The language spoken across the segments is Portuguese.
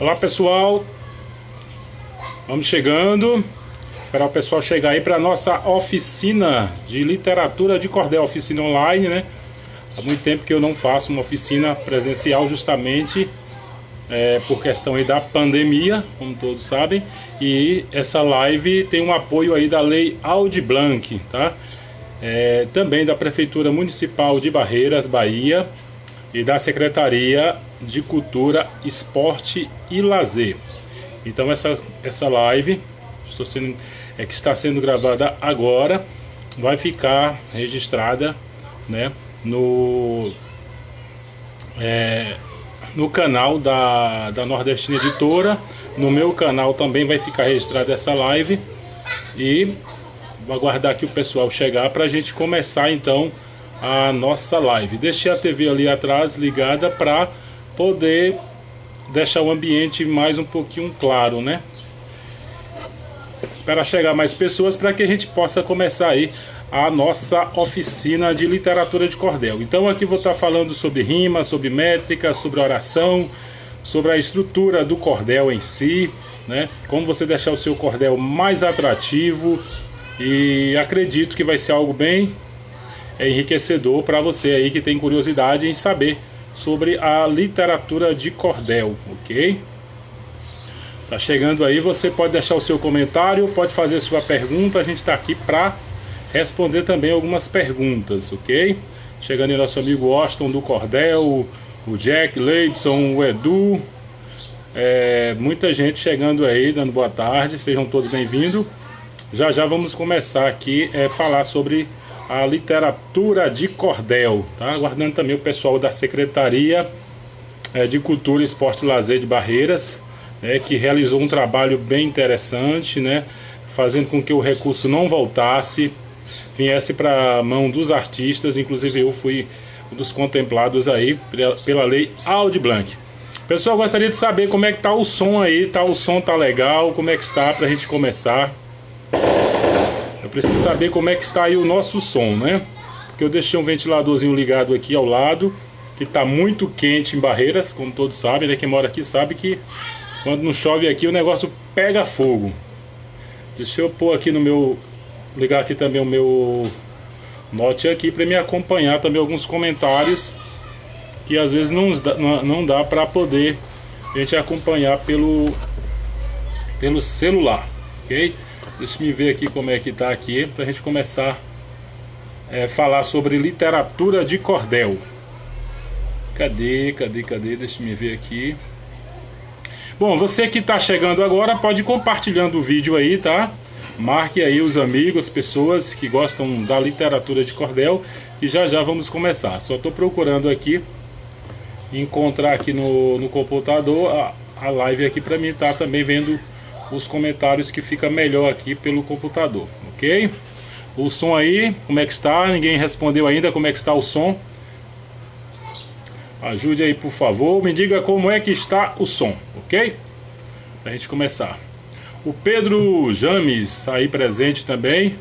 Olá pessoal, vamos chegando, esperar o pessoal chegar aí para a nossa oficina de literatura de cordel, oficina online, né? Há muito tempo que eu não faço uma oficina presencial, justamente por questão aí da pandemia, como todos sabem. E essa live tem um apoio aí da Lei Aldir Blanc, tá? Também da Prefeitura Municipal de Barreiras, Bahia, e da Secretaria de Cultura, Esporte e Lazer. Então essa live que está sendo gravada agora vai ficar registrada, né, no canal da Nordestina Editora. No meu canal também vai ficar registrada essa live. E vou aguardar que o pessoal chegar para a gente começar então a nossa live. Deixei a TV ali atrás ligada para poder deixar o ambiente mais um pouquinho claro, né? Espera chegar mais pessoas para que a gente possa começar aí a nossa oficina de literatura de cordel. Então aqui vou estar falando sobre rima, sobre métrica, sobre oração, sobre a estrutura do cordel em si, né? Como você deixar o seu cordel mais atrativo, e acredito que vai ser algo bem enriquecedor para você aí que tem curiosidade em saber sobre a literatura de cordel, ok? Tá chegando aí, você pode deixar o seu comentário, pode fazer sua pergunta, a gente tá aqui para responder também algumas perguntas, ok? Chegando aí nosso amigo Austin do Cordel, o Jack, Leidson, o Edu, muita gente chegando aí, dando boa tarde, sejam todos bem-vindos. Já vamos começar aqui a falar sobre a literatura de cordel, tá? Aguardando também o pessoal da Secretaria de Cultura, Esporte e Lazer de Barreiras, né, que realizou um trabalho bem interessante, né, fazendo com que o recurso não voltasse, viesse para a mão dos artistas. Inclusive eu fui um dos contemplados aí pela Lei Aldir Blanc. Pessoal, gostaria de saber como é que tá o som aí, o som tá legal, como é que está pra gente começar. Eu preciso saber como é que está aí o nosso som, né? Porque eu deixei um ventiladorzinho ligado aqui ao lado, que está muito quente em Barreiras, como todos sabem, né? Quem mora aqui sabe que quando não chove aqui o negócio pega fogo. Deixa eu pôr aqui no meu... ligar aqui também o meu note aqui para me acompanhar também alguns comentários que às vezes não dá para poder a gente acompanhar pelo celular, ok? Deixa eu ver aqui como é que tá aqui pra gente começar a falar sobre literatura de cordel. Cadê? Deixa eu ver aqui. Bom, você que tá chegando agora pode ir compartilhando o vídeo aí, tá? Marque aí os amigos, pessoas que gostam da literatura de cordel, e já vamos começar. Só tô procurando aqui encontrar aqui no computador a live aqui pra mim tá também vendo os comentários, que fica melhor aqui pelo computador, ok? O som aí, como é que está? Ninguém respondeu ainda como é que está o som. Ajude aí, por favor, me diga como é que está o som, ok? Pra gente começar. O Pedro James aí presente também,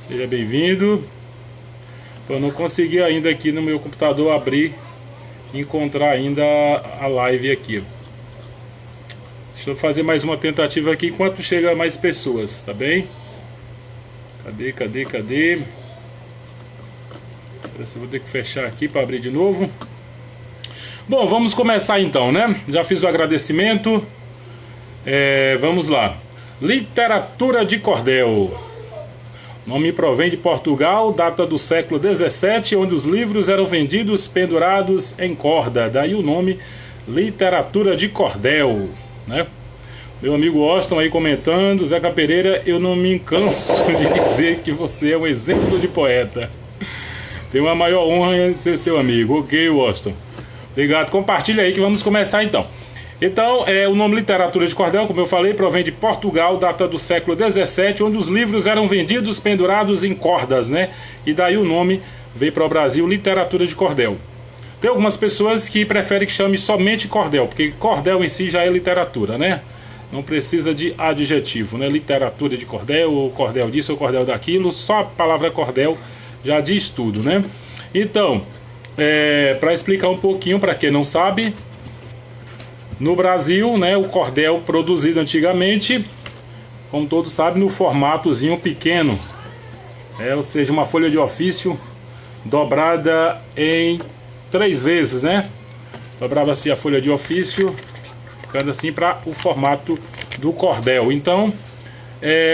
seja bem-vindo. Eu não consegui ainda aqui no meu computador abrir e encontrar ainda a live aqui. Deixa eu fazer mais uma tentativa aqui enquanto chega mais pessoas, tá bem? Cadê? Eu vou ter que fechar aqui para abrir de novo. Bom, vamos começar então, né? Já fiz o agradecimento. Vamos lá. Literatura de cordel. Nome provém de Portugal, data do século XVII, onde os livros eram vendidos pendurados em corda. Daí o nome literatura de cordel, né? Meu amigo Austin aí comentando: Zeca Pereira, eu não me canso de dizer que você é um exemplo de poeta. Tenho a maior honra de ser seu amigo. Ok, Austin, obrigado. Compartilha aí que vamos começar então. Então, o nome literatura de cordel, como eu falei, provém de Portugal, data do século XVII, onde os livros eram vendidos pendurados em cordas, né? E daí o nome veio para o Brasil, literatura de cordel. Tem algumas pessoas que preferem que chame somente cordel, porque cordel em si já é literatura, né? Não precisa de adjetivo, né? Literatura de cordel, ou cordel disso, ou cordel daquilo, só a palavra cordel já diz tudo, né? Então, para explicar um pouquinho, para quem não sabe, no Brasil, né, o cordel produzido antigamente, como todos sabem, no formatozinho pequeno, ou seja, uma folha de ofício dobrada em 3 vezes, né? Dobrava-se a folha de ofício, ficando assim para o formato do cordel. Então,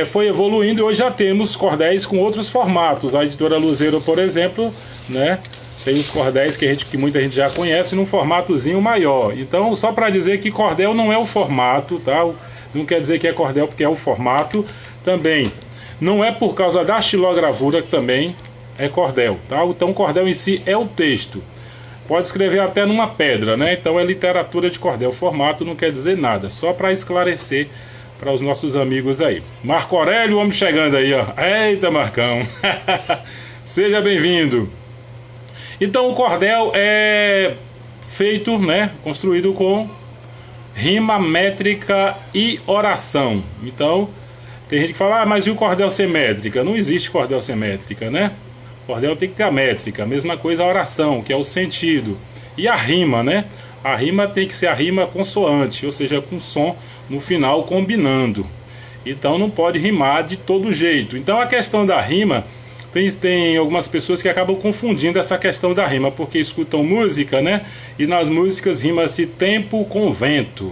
foi evoluindo e hoje já temos cordéis com outros formatos. A editora Luzeiro, por exemplo, né, tem os cordéis que muita gente já conhece num formatozinho maior. Então, só para dizer que cordel não é o formato, tá? Não quer dizer que é cordel porque é o formato. Também não é por causa da xilogravura que também é cordel, tá? Então, o cordel em si é o texto. Pode escrever até numa pedra, né? Então é literatura de cordel. O formato não quer dizer nada. Só para esclarecer para os nossos amigos aí. Marco Aurélio, o homem chegando aí, ó. Eita, Marcão. Seja bem-vindo. Então o cordel é feito, né, construído com rima, métrica e oração. Então, tem gente que fala, mas e o cordel sem métrica? Não existe cordel sem métrica, né? O cordel tem que ter a métrica, a mesma coisa a oração, que é o sentido. E a rima, né? A rima tem que ser a rima consoante, ou seja, com som no final combinando. Então não pode rimar de todo jeito. Então a questão da rima... Tem algumas pessoas que acabam confundindo essa questão da rima, porque escutam música, né? E nas músicas rima-se tempo com vento,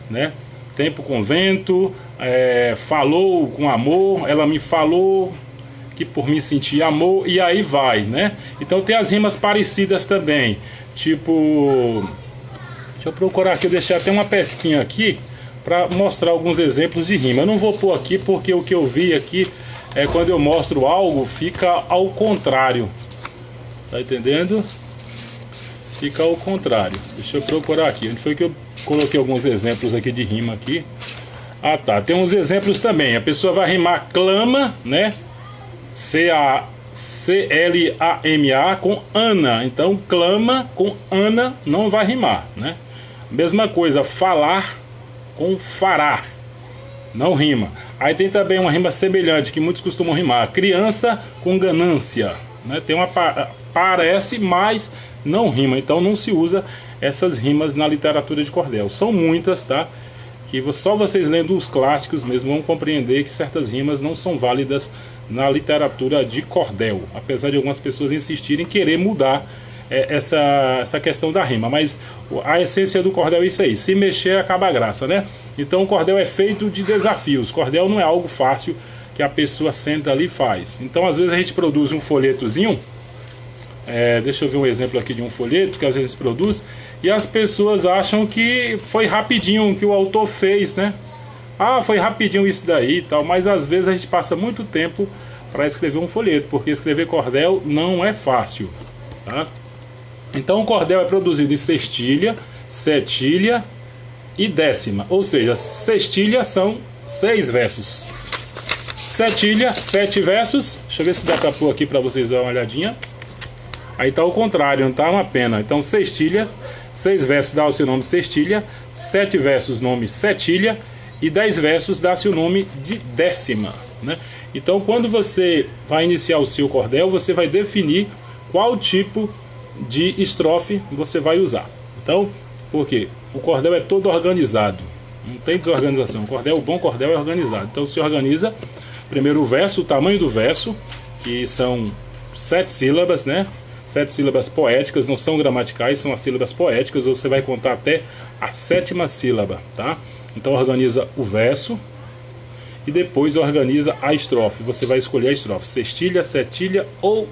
né? Tempo com vento, falou com amor, ela me falou que por mim sentir amor, e aí vai, né? Então tem as rimas parecidas também, tipo... Deixa eu procurar aqui, eu deixei até uma pesquinha aqui para mostrar alguns exemplos de rima. Eu não vou pôr aqui porque o que eu vi aqui... quando eu mostro algo, fica ao contrário. Tá entendendo? Fica ao contrário. Deixa eu procurar aqui. Onde foi que eu coloquei alguns exemplos aqui de rima aqui? Ah, tá. Tem uns exemplos também. A pessoa vai rimar clama, né? C-A-C-L-A-M-A com Ana. Então, clama com Ana não vai rimar, né? Mesma coisa, falar com fará. Não rima. Aí tem também uma rima semelhante que muitos costumam rimar. Criança com ganância, né? Tem uma parece, mas não rima. Então não se usa essas rimas na literatura de cordel. São muitas, tá? Que só vocês lendo os clássicos mesmo vão compreender que certas rimas não são válidas na literatura de cordel. Apesar de algumas pessoas insistirem em querer mudar essa questão da rima, mas a essência do cordel é isso aí, se mexer acaba a graça, né? Então o cordel é feito de desafios, cordel não é algo fácil que a pessoa senta ali e faz. Então às vezes a gente produz um folhetozinho, deixa eu ver um exemplo aqui de um folheto que às vezes produz, e as pessoas acham que foi rapidinho que o autor fez, né? Ah, foi rapidinho isso daí e tal, mas às vezes a gente passa muito tempo para escrever um folheto, porque escrever cordel não é fácil, tá? Então o cordel é produzido em sextilha, setilha e décima. Ou seja, sextilha são 6 versos. Setilha, 7 versos. Deixa eu ver se dá pra pôr aqui pra vocês darem uma olhadinha. Aí tá o contrário, não tá uma pena. Então sextilhas, 6 versos dá o seu nome sextilha, 7 versos nome setilha e 10 versos dá-se o nome de décima, né? Então quando você vai iniciar o seu cordel, você vai definir qual tipo de estrofe você vai usar. Então, por quê? O cordel é todo organizado, não tem desorganização. O bom cordel é organizado. Então se organiza primeiro o verso, o tamanho do verso, que são 7 sílabas, né? 7 sílabas poéticas, não são gramaticais, são as sílabas poéticas. Você vai contar até a 7ª sílaba, tá? Então organiza o verso e depois organiza a estrofe. Você vai escolher a estrofe, sextilha, setilha ou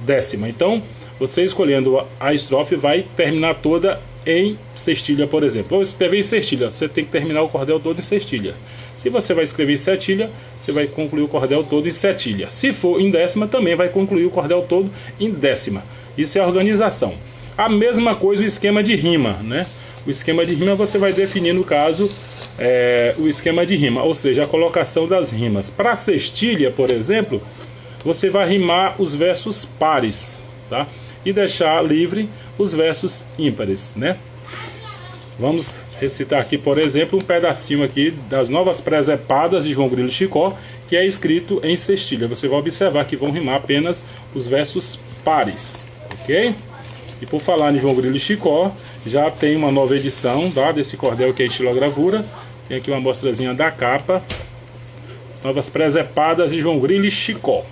décima. Então você escolhendo a estrofe vai terminar toda em sextilha, por exemplo. Ou escrever em sextilha, você tem que terminar o cordel todo em sextilha. Se você vai escrever em setilha, você vai concluir o cordel todo em setilha. Se for em décima, também vai concluir o cordel todo em décima. Isso é a organização. A mesma coisa o esquema de rima, né? o esquema de rima você vai definir, no caso, o esquema de rima, ou seja, a colocação das rimas. Para cestilha, por exemplo, você vai rimar os versos pares, tá? E deixar livre os versos ímpares, né? Vamos recitar aqui, por exemplo, um pedacinho aqui das Novas Presepadas de João Grilo e Chicó, que é escrito em cestilha. Você vai observar que vão rimar apenas os versos pares, ok? E por falar em João Grilo e Chicó, já tem uma nova edição, tá, desse cordel que é estilogravura. Tem aqui uma amostrazinha da capa. Novas Presepadas de João Grilo e Chicó.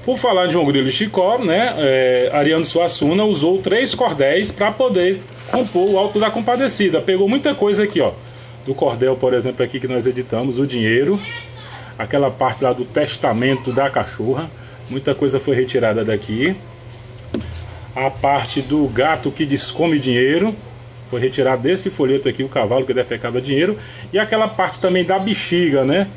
Por falar em João Grilo e Chicó, né, Ariano Suassuna usou 3 cordéis para poder compor o Alto da Compadecida. Pegou muita coisa aqui, ó, do cordel, por exemplo, aqui que nós editamos, o dinheiro, aquela parte lá do testamento da cachorra, muita coisa foi retirada daqui. A parte do gato que descome dinheiro foi retirada desse folheto aqui, o cavalo que defecava dinheiro, e aquela parte também da bexiga, né,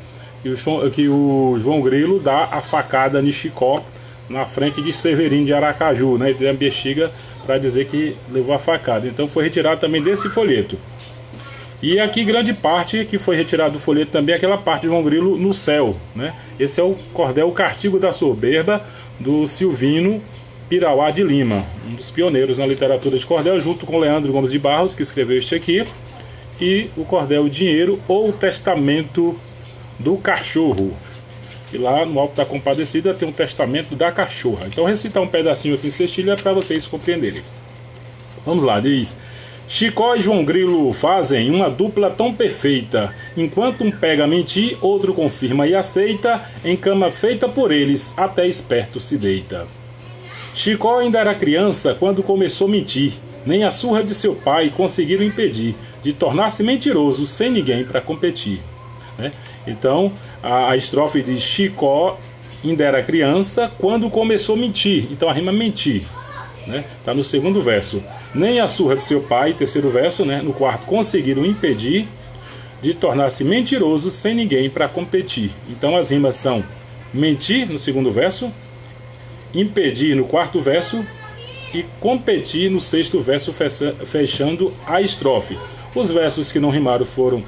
que o João Grilo dá a facada em Chicó na frente de Severino de Aracaju, né, e tem a bexiga para dizer que levou a facada. Então foi retirado também desse folheto. E aqui grande parte que foi retirado do folheto também, aquela parte de João Grilo no céu, né? Esse é o cordel Cartigo da Soberba, do Silvino Pirauá de Lima, um dos pioneiros na literatura de cordel, junto com Leandro Gomes de Barros, que escreveu este aqui, e o cordel Dinheiro ou o Testamento do Cachorro. E lá no Alto da Compadecida tem um testamento da cachorra. Então recitar um pedacinho aqui em cestilha para vocês compreenderem. Vamos lá, diz: Chicó e João Grilo fazem uma dupla tão perfeita. Enquanto um pega a mentir, outro confirma e aceita. Em cama feita por eles, até esperto se deita. Chicó ainda era criança quando começou a mentir. Nem a surra de seu pai conseguiram impedir de tornar-se mentiroso sem ninguém para competir, né? Então a estrofe de Chicó ainda era criança quando começou a mentir. Então a rima mentir, né? Tá no segundo verso. Nem a surra de seu pai, terceiro verso, né? No quarto, conseguiram impedir de tornar-se mentiroso sem ninguém para competir. Então as rimas são mentir no segundo verso, impedir no quarto verso e competir no sexto verso, fechando a estrofe. Os versos que não rimaram foram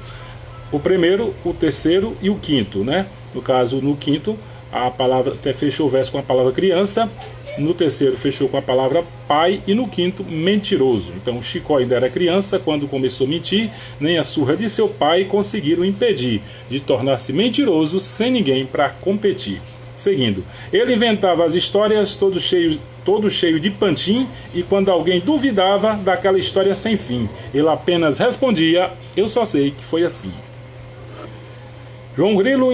o primeiro, o terceiro e o quinto, né? No caso, no quinto, a palavra fechou o verso com a palavra criança, no terceiro fechou com a palavra pai e no quinto, mentiroso. Então, Chicó ainda era criança quando começou a mentir, nem a surra de seu pai conseguiram impedir de tornar-se mentiroso sem ninguém para competir. Seguindo, ele inventava as histórias todo cheio de pantim, e quando alguém duvidava daquela história sem fim, ele apenas respondia: eu só sei que foi assim. João Grilo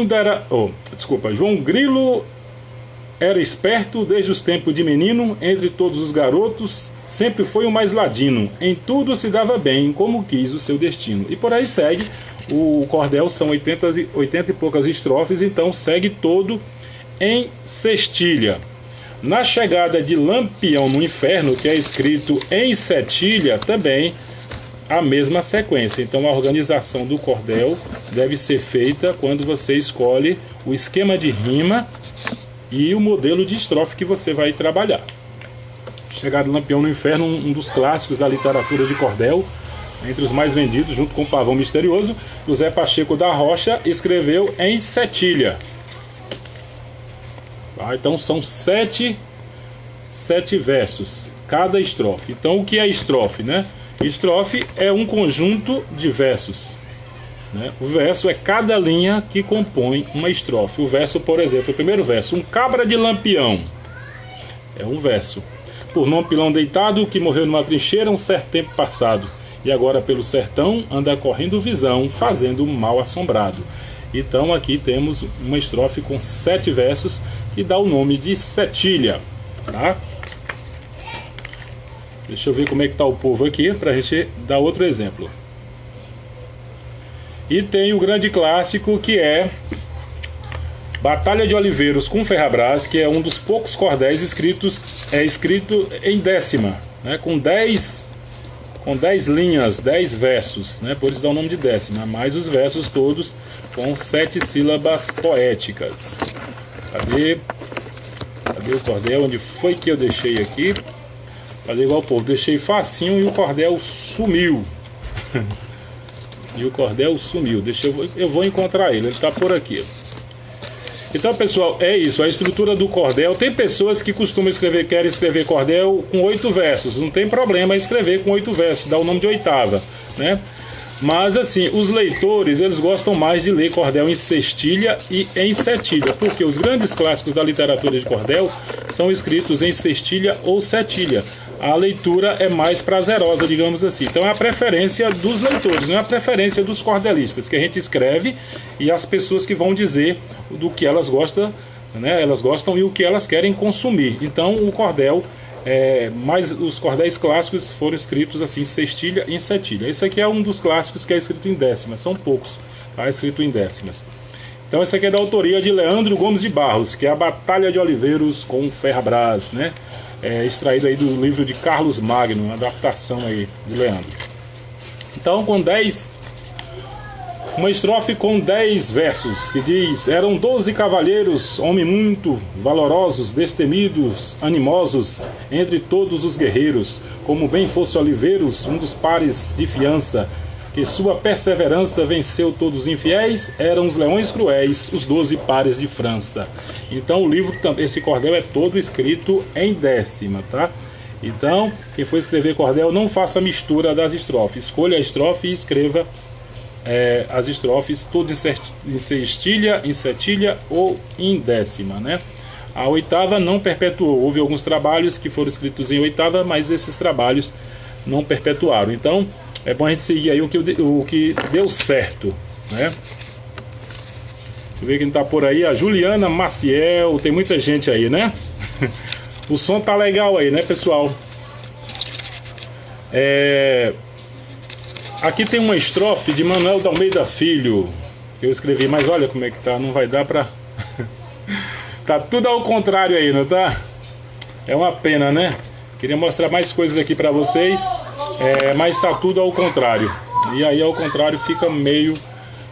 era esperto desde os tempos de menino, entre todos os garotos, sempre foi o mais ladino, em tudo se dava bem, como quis o seu destino. E por aí segue, o cordel são 80 e poucas estrofes, então segue todo em cestilha. Na chegada de Lampião no Inferno, que é escrito em setilha, também a mesma sequência. Então a organização do cordel deve ser feita quando você escolhe o esquema de rima e o modelo de estrofe que você vai trabalhar. Chegada de Lampião no Inferno, um dos clássicos da literatura de cordel, entre os mais vendidos, junto com o Pavão Misterioso. José Pacheco da Rocha escreveu em setilha. Então são 7 versos cada estrofe. Então o que é estrofe, né? Estrofe é um conjunto de versos, né? O verso é cada linha que compõe uma estrofe. O verso, por exemplo, o primeiro verso: um cabra de Lampião, é um verso. Por nome pilão deitado, que morreu numa trincheira um certo tempo passado, e agora pelo sertão anda correndo visão, fazendo mal assombrado. Então aqui temos uma estrofe com 7 versos que dá o nome de setilha, tá? Deixa eu ver como é que tá o povo aqui para a gente dar outro exemplo. E tem o grande clássico que é Batalha de Oliveiros com Ferrabras, que é um dos poucos cordéis escrito em décima, né? Com 10 linhas, 10 versos, né? Por isso dá o nome de décima, mais os versos todos com 7 sílabas poéticas. Cadê o cordel? Onde foi que eu deixei aqui? Fazer igual o povo, deixei facinho e o cordel sumiu. E o cordel sumiu. Eu vou encontrar ele tá por aqui. Então, pessoal, é isso, a estrutura do cordel. Tem pessoas que costumam querem escrever cordel com 8 versos. Não tem problema escrever com 8 versos, dá o nome de oitava, né? Mas assim, os leitores, eles gostam mais de ler cordel em sextilha e em setilha, porque os grandes clássicos da literatura de cordel são escritos em sextilha ou setilha. A leitura é mais prazerosa, digamos assim. Então é a preferência dos leitores, não é a preferência dos cordelistas, que a gente escreve e as pessoas que vão dizer do que elas gostam, né? Elas gostam e o que elas querem consumir. Então o cordel, mas os cordéis clássicos foram escritos assim, em sextilha e em setilha. Esse aqui é um dos clássicos que é escrito em décimas, são poucos, tá? Escrito em décimas. Então esse aqui é da autoria de Leandro Gomes de Barros, que é a Batalha de Oliveiros com Ferrabras, né? Extraído aí do livro de Carlos Magno, uma adaptação aí de Leandro. Então uma estrofe com 10 versos, que diz: eram 12 cavalheiros, homens muito valorosos, destemidos, animosos, entre todos os guerreiros, como bem fosse Oliveiros, um dos pares de fiança, que sua perseverança venceu todos os infiéis, eram os leões cruéis, os 12 pares de França. Então o livro, esse cordel é todo escrito em décima, tá? Então, quem for escrever cordel, não faça mistura das estrofes. Escolha a estrofe e escreva as estrofes tudo em sextilha, em setilha ou em décima, né? A oitava não perpetuou. Houve alguns trabalhos que foram escritos em oitava, mas esses trabalhos não perpetuaram. Então, é bom a gente seguir aí o que deu certo, né? Deixa eu ver quem tá por aí. A Juliana Maciel, tem muita gente aí, né? O som tá legal aí, né, pessoal? Aqui tem uma estrofe de Manuel de Almeida Filho, que eu escrevi, mas olha como é que tá, não vai dar pra... Tá tudo ao contrário aí, não tá? É uma pena, né? Queria mostrar mais coisas aqui pra vocês, mas tá tudo ao contrário. E aí ao contrário fica meio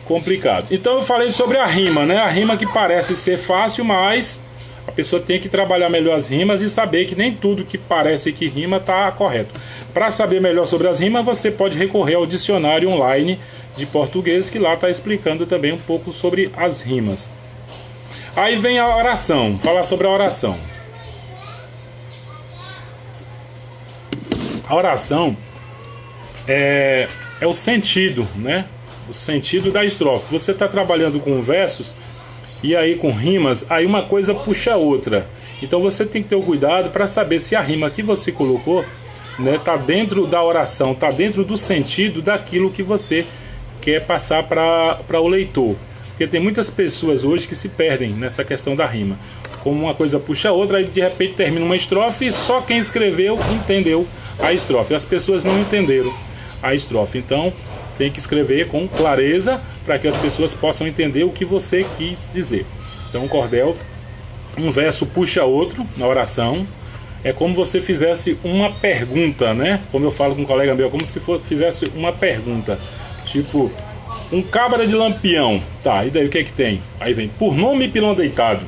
complicado. Então eu falei sobre a rima, né? A rima que parece ser fácil, mas a pessoa tem que trabalhar melhor as rimas e saber que nem tudo que parece que rima tá correto. Para saber melhor sobre as rimas, você pode recorrer ao dicionário online de português, que lá está explicando também um pouco sobre as rimas. Aí vem a oração, falar sobre a oração. A oração é o sentido, né? O sentido da estrofe. Você está trabalhando com versos e aí com rimas, aí uma coisa puxa a outra. Então você tem que ter o cuidado para saber se a rima que você colocou, né, tá dentro da oração, tá dentro do sentido daquilo que você quer passar para o leitor. Porque tem muitas pessoas hoje que se perdem nessa questão da rima. Como uma coisa puxa a outra, aí de repente termina uma estrofe e só quem escreveu entendeu a estrofe. As pessoas não entenderam a estrofe. Então tem que escrever com clareza para que as pessoas possam entender o que você quis dizer. Então, cordel, um verso puxa outro na oração. É como se você fizesse uma pergunta, né? Como eu falo com um colega meu, como se fizesse uma pergunta. Tipo, um cabra de Lampião. Tá, e daí o que é que tem? Aí vem: por nome pilão deitado,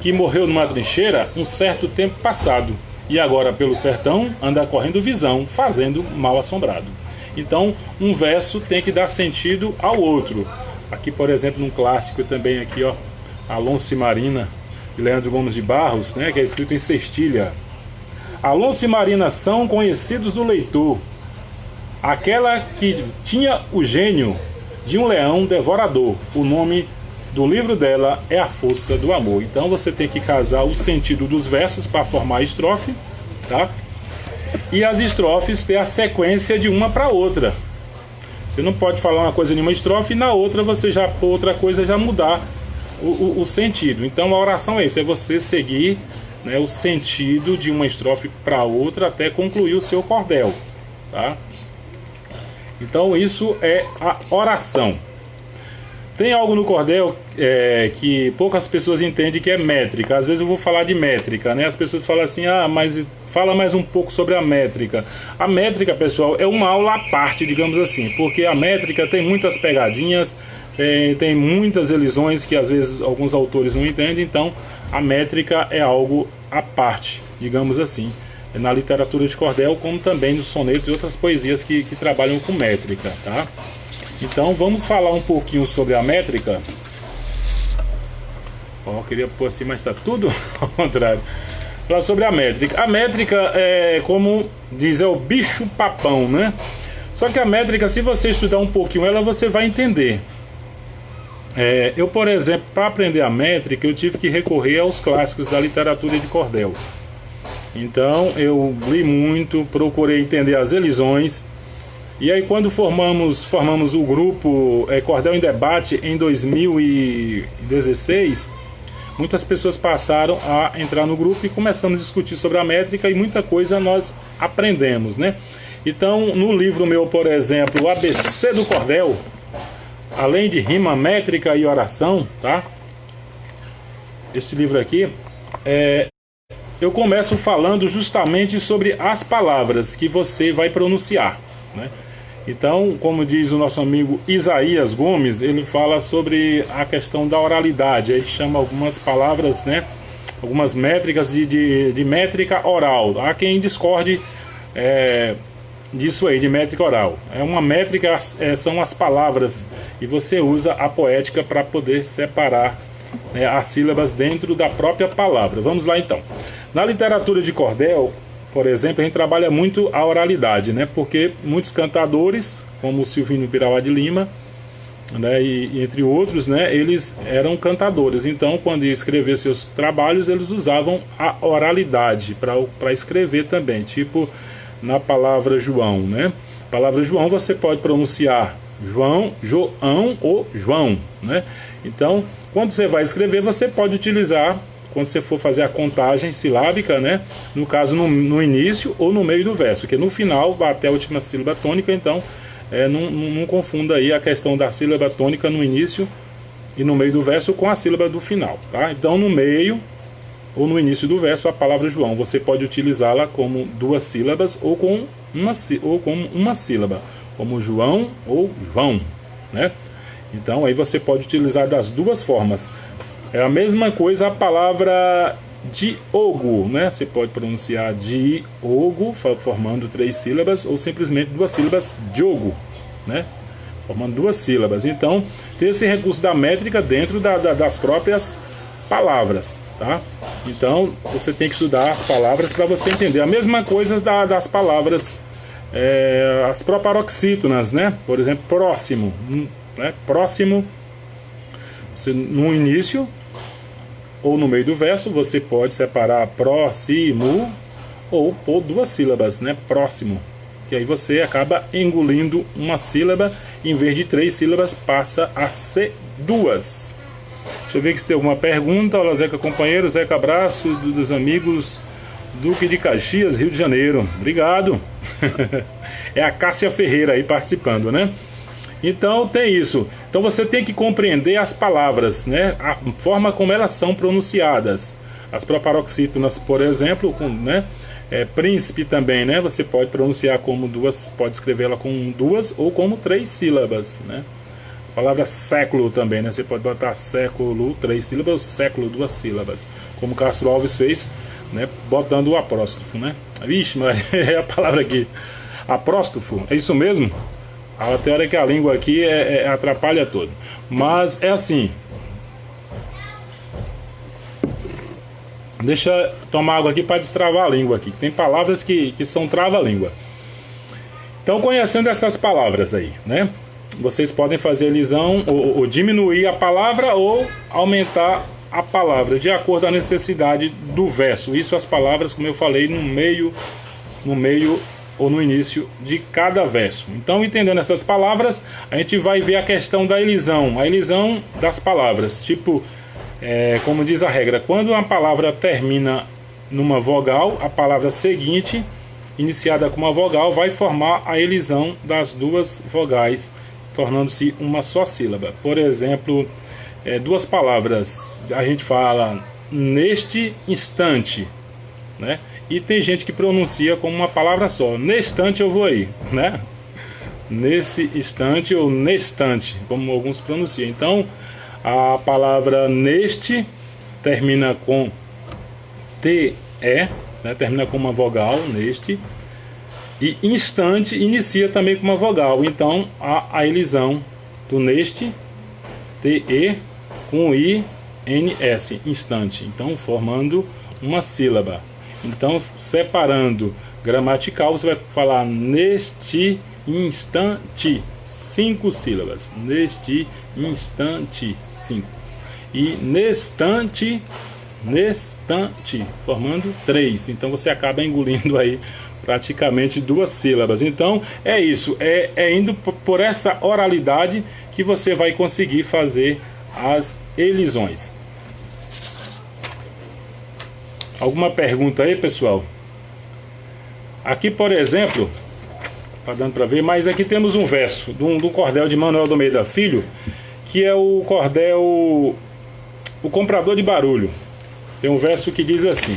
que morreu numa trincheira um certo tempo passado, e agora pelo sertão anda correndo visão, fazendo mal assombrado. Então, um verso tem que dar sentido ao outro. Aqui, por exemplo, num clássico também aqui, ó, Alonso e Marina, de Leandro Gomes de Barros, né, que é escrito em sextilha. Alonso e Marina são conhecidos do leitor, aquela que tinha o gênio de um leão devorador. O nome do livro dela é A Força do Amor. Então você tem que casar o sentido dos versos para formar a estrofe, tá? E as estrofes ter a sequência de uma para outra. Você não pode falar uma coisa em uma estrofe e na outra você já por outra coisa já mudar o sentido. Então a oração é isso, é você seguir, né, o sentido de uma estrofe para outra até concluir o seu cordel, tá? Então isso é a oração. Tem algo no cordel que poucas pessoas entendem, que é métrica. Às vezes eu vou falar de métrica, né? As pessoas falam assim: ah, mas fala mais um pouco sobre a métrica. A métrica, pessoal, é uma aula à parte, digamos assim, porque a métrica tem muitas pegadinhas, tem muitas elisões que às vezes alguns autores não entendem. Então a métrica é algo à parte, digamos assim, na literatura de cordel, como também nos sonetos e outras poesias que trabalham com métrica, tá? Então vamos falar um pouquinho sobre a métrica. Eu queria pôr assim, mas está tudo ao contrário. Falar sobre a métrica. A métrica é, como diz, é o bicho papão, né? Só que a métrica, se você estudar um pouquinho ela, você vai entender. Eu, por exemplo, para aprender a métrica, eu tive que recorrer aos clássicos da literatura de cordel. Então eu li muito, procurei entender as elisões. E aí quando formamos o grupo Cordel em Debate em 2016, muitas pessoas passaram a entrar no grupo e começamos a discutir sobre a métrica e muita coisa nós aprendemos, né? Então no livro meu, por exemplo, o ABC do Cordel, além de rima, métrica e oração, tá? Esse livro aqui, eu começo falando justamente sobre as palavras que você vai pronunciar, né? Então, como diz o nosso amigo Isaías Gomes, ele fala sobre a questão da oralidade. Ele chama algumas palavras, né, algumas métricas de métrica oral. Há quem discorde disso aí, de métrica oral. Uma métrica são as palavras, e você usa a poética para poder separar, né, as sílabas dentro da própria palavra. Vamos lá então. Na literatura de cordel, por exemplo, a gente trabalha muito a oralidade, né? Porque muitos cantadores, como o Silvino Pirauá de Lima, né, e entre outros, né, eles eram cantadores. Então, quando iam escrever seus trabalhos, eles usavam a oralidade para escrever também. Tipo, na palavra João, né? A palavra João você pode pronunciar João, João ou João, né? Então, quando você vai escrever, você pode utilizar, quando você for fazer a contagem silábica, né? No caso, no início ou no meio do verso, que no final vai até a última sílaba tônica. Então não confunda aí a questão da sílaba tônica no início e no meio do verso com a sílaba do final, tá? Então no meio ou no início do verso, a palavra João, você pode utilizá-la como duas sílabas ou como uma sílaba, como João ou João, né? Então aí você pode utilizar das duas formas. É a mesma coisa a palavra Diogo, né? Você pode pronunciar Diogo, formando três sílabas, ou simplesmente duas sílabas, Diogo, né? Formando duas sílabas. Então, tem esse recurso da métrica dentro das próprias palavras, tá? Então, você tem que estudar as palavras para você entender. A mesma coisa das palavras, as proparoxítonas, né? Por exemplo, próximo, né? Próximo, no início ou no meio do verso, você pode separar próximo ou pôr duas sílabas, né? Próximo. Que aí você acaba engolindo uma sílaba, em vez de três sílabas, passa a ser duas. Deixa eu ver se tem alguma pergunta. Olá, Zeca companheiro, Zeca abraço dos amigos Duque de Caxias, Rio de Janeiro. Obrigado. É a Cássia Ferreira aí participando, né? Então tem isso. Então você tem que compreender as palavras, né? A forma como elas são pronunciadas. As proparoxítonas, por exemplo, né? Príncipe também, né? Você pode pronunciar como duas, pode escrevê-la com duas ou como três sílabas, né? A palavra século também, né? Você pode botar século, três sílabas, ou século, duas sílabas. Como Castro Alves fez, né? Botando o apóstrofo, né? Vixe, mas é a palavra aqui. Apóstrofo, é isso mesmo? A teoria é que a língua aqui atrapalha todo. Mas é assim. Deixa eu tomar água aqui para destravar a língua aqui. Tem palavras que são trava-língua. Então, conhecendo essas palavras aí, né? Vocês podem fazer elisão ou diminuir a palavra ou aumentar a palavra de acordo com a necessidade do verso. Isso as palavras, como eu falei, no meio ou no início de cada verso. Então, entendendo essas palavras, a gente vai ver a questão da elisão, a elisão das palavras. Tipo, como diz a regra, quando uma palavra termina numa vogal, a palavra seguinte, iniciada com uma vogal, vai formar a elisão das duas vogais, tornando-se uma só sílaba. Por exemplo, duas palavras, a gente fala neste instante, né? E tem gente que pronuncia como uma palavra só. Nestante eu vou aí, né? Nesse instante ou nestante, como alguns pronunciam. Então, a palavra neste termina com TE, né? Termina com uma vogal neste. E instante inicia também com uma vogal. Então a elisão do neste, TE, com I, NS, instante. Então formando uma sílaba. Então separando gramatical, você vai falar neste instante, 5 sílabas. Neste instante, 5. E nestante, formando 3. Então você acaba engolindo aí praticamente 2 sílabas. Então é isso, é indo por essa oralidade que você vai conseguir fazer as elisões. Alguma pergunta aí, pessoal? Aqui, por exemplo, tá dando para ver, mas aqui temos um verso do cordel de Manuel de Almeida Filho, que é o cordel O Comprador de Barulho. Tem um verso que diz assim: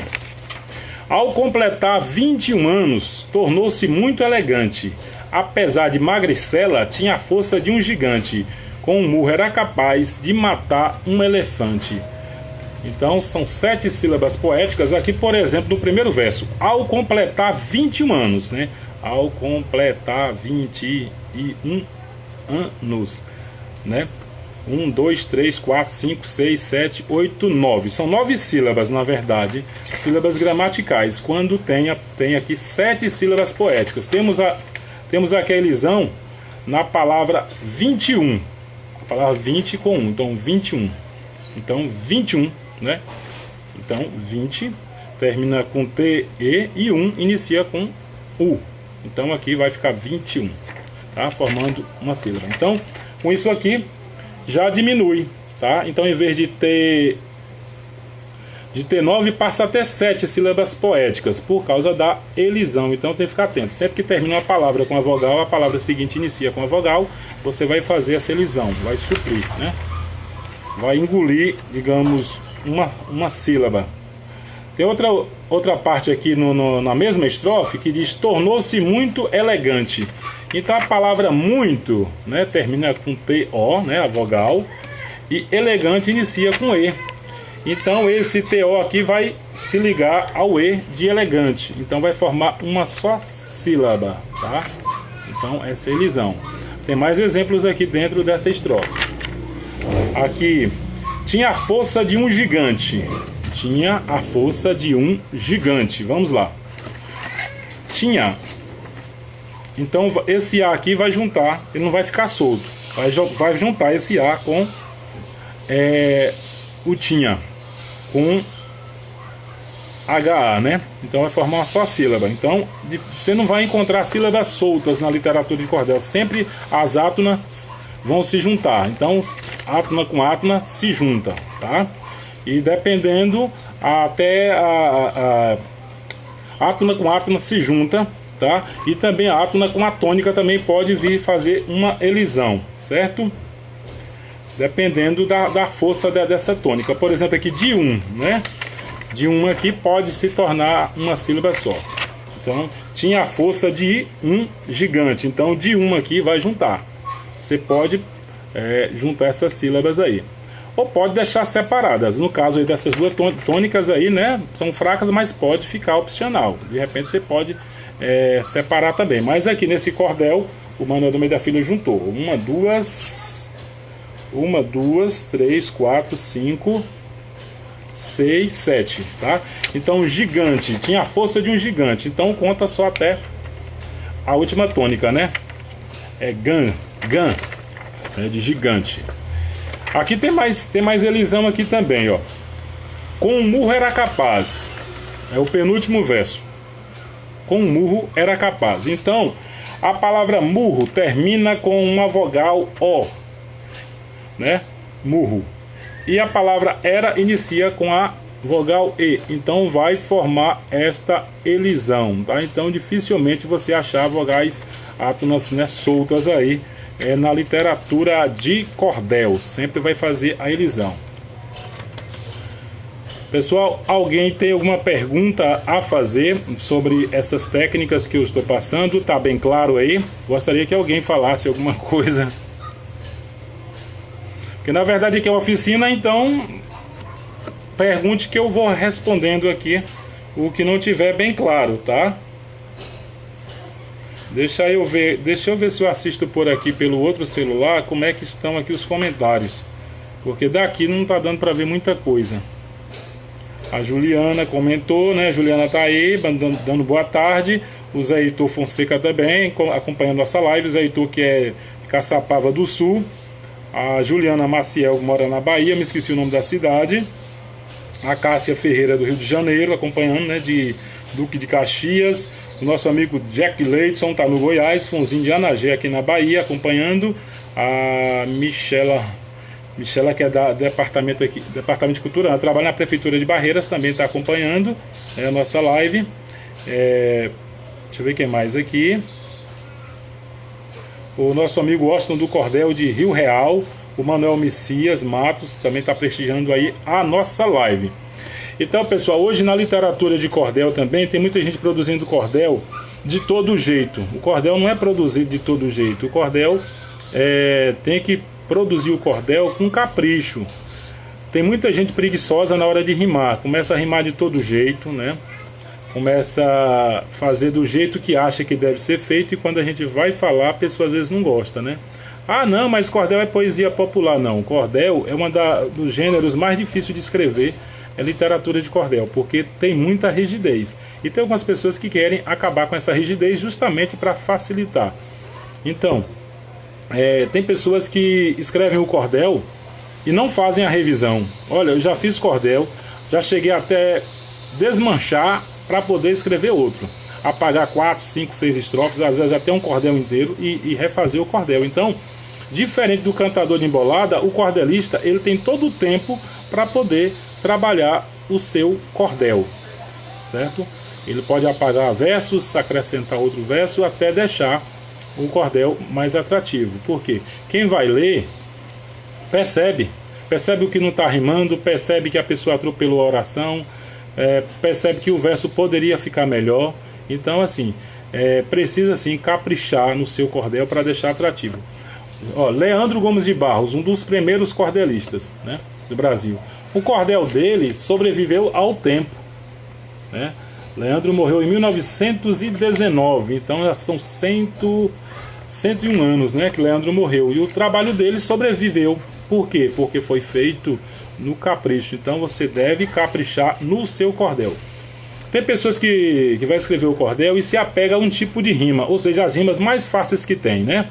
ao completar 21 anos, tornou-se muito elegante. Apesar de magricela, tinha a força de um gigante. Com um murro era capaz de matar um elefante. Então são 7 sílabas poéticas. Aqui, por exemplo, no primeiro verso: ao completar 21 anos, né? Ao completar 21 anos, né? 1, 2, 3, 4, 5, 6, 7, 8, 9. São 9 sílabas, na verdade, sílabas gramaticais. Quando tem aqui 7 sílabas poéticas. Temos aqui a elisão na palavra 21. A palavra 20 com 1. Então, 21. Então, 21, né? Então, 20 termina com T, E e 1 inicia com U. Então, aqui vai ficar 21, tá? Formando uma sílaba. Então, com isso aqui já diminui, tá? Então, em vez de ter 9, passa a ter 7 sílabas poéticas, por causa da elisão. Então tem que ficar atento. Sempre que termina uma palavra com a vogal, a palavra seguinte inicia com a vogal, você vai fazer essa elisão, vai suprir, né? Vai engolir, digamos, uma sílaba. Tem outra parte aqui na mesma estrofe que diz: tornou-se muito elegante. Então a palavra muito, né, termina com TO, né, a vogal, e elegante inicia com E. Então esse TO aqui vai se ligar ao E de elegante. Então vai formar uma só sílaba, tá? Então essa é a elisão. Tem mais exemplos aqui dentro dessa estrofe. Aqui: tinha a força de um gigante. Tinha a força de um gigante. Vamos lá. Tinha. Então esse A aqui vai juntar, ele não vai ficar solto. Vai juntar esse A com o tinha, com HA, né? Então vai formar uma só sílaba. Então você não vai encontrar sílabas soltas na literatura de cordel. Sempre as átonas vão se juntar. Então átona com átona se junta, tá? E dependendo, até a átona com átona se junta, tá? E também a átona com a tônica também pode vir fazer uma elisão, certo? Dependendo da força dessa tônica. Por exemplo, aqui de 1, né? De 1 aqui pode se tornar uma sílaba só. Então, tinha a força de um gigante. Então, de 1 aqui vai juntar. Você pode juntar essas sílabas aí. Ou pode deixar separadas. No caso aí dessas duas tônicas aí, né? São fracas, mas pode ficar opcional. De repente você pode separar também. Mas aqui nesse cordel, o Manuel de Almeida Filho juntou 1, 2, 3, 4, 5, 6, 7, tá? Então gigante, tinha a força de um gigante. Então conta só até a última tônica, né? É gan, de gigante. Aqui tem mais elisão aqui também, ó. Com um murro era capaz. É o penúltimo verso. Com um murro era capaz. Então, a palavra murro termina com uma vogal O, né? Murro. E a palavra era inicia com a vogal E. Então vai formar esta elisão, tá? Então dificilmente você achar vogais átonas, né, soltas aí na literatura de cordel. Sempre vai fazer a elisão. Pessoal, alguém tem alguma pergunta a fazer sobre essas técnicas que eu estou passando? Tá bem claro aí? Gostaria que alguém falasse alguma coisa. Porque na verdade aqui é uma oficina, então pergunte que eu vou respondendo aqui o que não tiver bem claro, tá? Deixa eu ver se eu assisto por aqui pelo outro celular como é que estão aqui os comentários, porque daqui não tá dando para ver muita coisa. A Juliana comentou, né? A Juliana tá aí dando boa tarde. O Zé Heitor Fonseca também acompanhando nossa live. O Zé Heitor, que é de Caçapava do Sul. A Juliana Maciel, que mora na Bahia, me esqueci o nome da cidade. A Cássia Ferreira do Rio de Janeiro, acompanhando, né? De Duque de Caxias. O nosso amigo Jack Leidson tá no Goiás. Fonzinho de Anagé aqui na Bahia, acompanhando. A Michela, que é da Departamento de Cultura, ela trabalha na Prefeitura de Barreiras, também está acompanhando a nossa live. Deixa eu ver quem mais aqui. O nosso amigo Austin do Cordel de Rio Real, o Manuel Messias Matos, também está prestigiando aí a nossa live. Então, pessoal, hoje na literatura de cordel também tem muita gente produzindo cordel de todo jeito. O cordel não é produzido de todo jeito. O cordel tem que produzir o cordel com capricho. Tem muita gente preguiçosa na hora de rimar. Começa a rimar de todo jeito, né? Começa a fazer do jeito que acha que deve ser feito, e quando a gente vai falar, a pessoa às vezes não gosta, né? Ah, não, mas cordel é poesia popular. Não, cordel é dos gêneros mais difíceis de escrever, é literatura de cordel, porque tem muita rigidez. E tem algumas pessoas que querem acabar com essa rigidez justamente para facilitar. Então, tem pessoas que escrevem o cordel e não fazem a revisão. Olha, eu já fiz cordel, já cheguei até desmanchar para poder escrever outro, apagar 4, 5, 6 estrofes, às vezes até um cordel inteiro, e refazer o cordel. Então, diferente do cantador de embolada, o cordelista ele tem todo o tempo para poder trabalhar o seu cordel, certo? Ele pode apagar versos, acrescentar outro verso, até deixar um cordel mais atrativo. Porque quem vai ler percebe o que não está rimando, percebe que a pessoa atropelou a oração, percebe que o verso poderia ficar melhor. Então, assim, precisa sim caprichar no seu cordel para deixar atrativo. Leandro Gomes de Barros, um dos primeiros cordelistas, né, do Brasil. O cordel dele sobreviveu ao tempo, né? Leandro morreu em 1919, então já são 101 anos, né, que Leandro morreu. E o trabalho dele sobreviveu. Por quê? Porque foi feito no capricho. Então você deve caprichar no seu cordel. Tem pessoas que vai escrever o cordel e se apega a um tipo de rima, ou seja, as rimas mais fáceis que tem, né?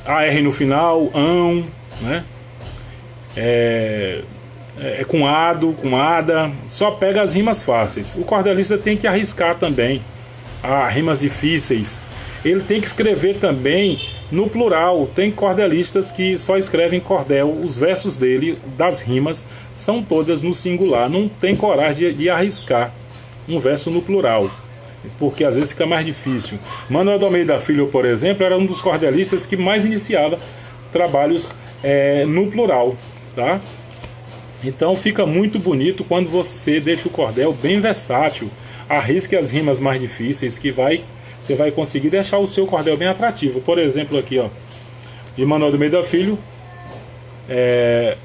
AR no final, ão, né? Com ado, com ada, só pega as rimas fáceis. O cordelista tem que arriscar também rimas difíceis. Ele tem que escrever também no plural. Tem cordelistas que só escrevem cordel, os versos dele, das rimas, são todas no singular. Não tem coragem de arriscar um verso no plural, porque às vezes fica mais difícil. Manuel de Almeida Filho, por exemplo, era um dos cordelistas que mais iniciava trabalhos no plural, tá? Então fica muito bonito quando você deixa o cordel bem versátil. Arrisque as rimas mais difíceis, que você vai conseguir deixar o seu cordel bem atrativo. Por exemplo, aqui, de Manuel de Almeida Filho,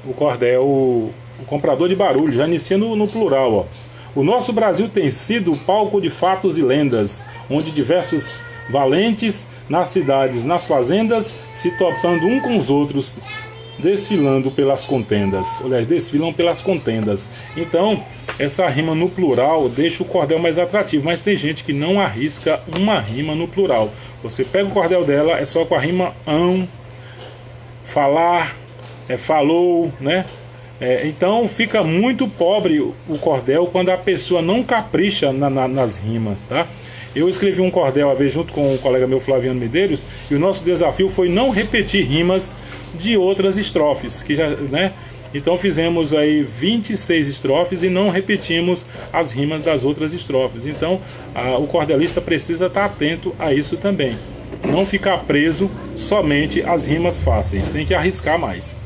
o cordel, o comprador de barulho, já inicia no plural, O nosso Brasil tem sido palco de fatos e lendas, onde diversos valentes, nas cidades, nas fazendas, se topando um com os outros, desfilando pelas contendas. Aliás, desfilam pelas contendas. Então, essa rima no plural deixa o cordel mais atrativo, mas tem gente que não arrisca uma rima no plural. Você pega o cordel dela, é só com a rima ão, falar, falou, né? Então fica muito pobre o cordel quando a pessoa não capricha nas rimas, tá? Eu escrevi um cordel a vez junto com um colega meu, Flaviano Medeiros, e o nosso desafio foi não repetir rimas de outras estrofes, que já, né? Então fizemos aí 26 estrofes e não repetimos as rimas das outras estrofes. Então o cordelista precisa estar atento a isso também. Não ficar preso somente às rimas fáceis, tem que arriscar mais.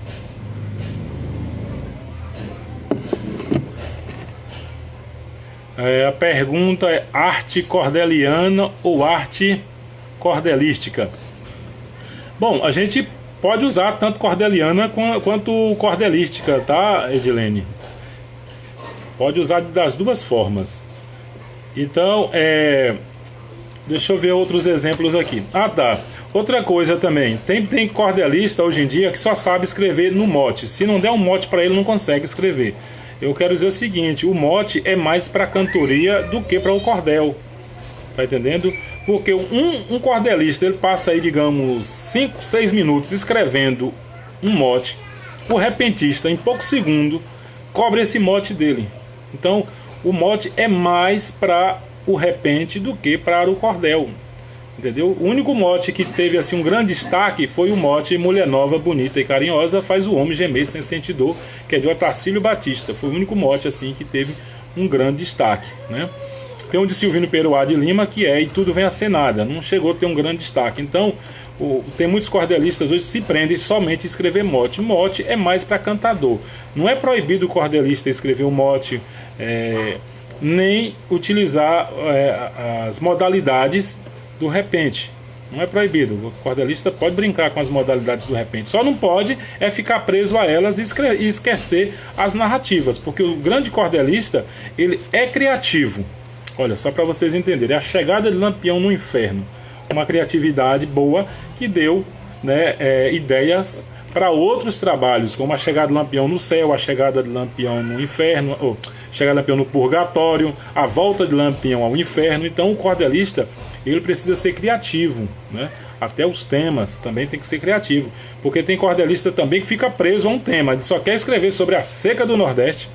A pergunta é: arte cordeliana ou arte cordelística? Bom, a gente pode usar tanto cordeliana quanto cordelística, tá, Edilene? Pode usar das duas formas. Então, deixa eu ver outros exemplos aqui. Ah, tá. Outra coisa também, tem cordelista hoje em dia que só sabe escrever no mote. Se não der um mote para ele, não consegue escrever. Eu quero dizer o seguinte, o mote é mais para cantoria do que para o cordel. Tá entendendo? Porque um cordelista, ele passa aí, digamos, 5, 6 minutos escrevendo um mote. O repentista, em poucos segundos, cobre esse mote dele. Então, o mote é mais para o repente do que para o cordel. Entendeu? O único mote que teve assim um grande destaque foi o mote Mulher Nova, Bonita e Carinhosa Faz o Homem Gemer Sem Sentir Dor, que é de Otacílio Batista. Foi o único mote assim que teve um grande destaque, né? Tem um de Silvino Peroá de Lima, que é E Tudo Vem a Ser Nada. Não chegou a ter um grande destaque. Então, tem muitos cordelistas hoje que se prendem somente a escrever mote. Mote é mais para cantador. Não é proibido o cordelista escrever um mote, nem utilizar as modalidades do repente. Não é proibido. O cordelista pode brincar com as modalidades do repente. Só não pode ficar preso a elas e esquecer as narrativas. Porque o grande cordelista, ele é criativo. Olha, só para vocês entenderem. A Chegada de Lampião no Inferno. Uma criatividade boa que deu, né, ideias para outros trabalhos, como A Chegada de Lampião no Céu, A Chegada de Lampião no Inferno, ou Chegada de Lampião no Purgatório, A Volta de Lampião ao Inferno. Então o cordelista, ele precisa ser criativo, né? Até os temas também tem que ser criativo, porque tem cordelista também que fica preso a um tema, ele só quer escrever sobre a seca do Nordeste,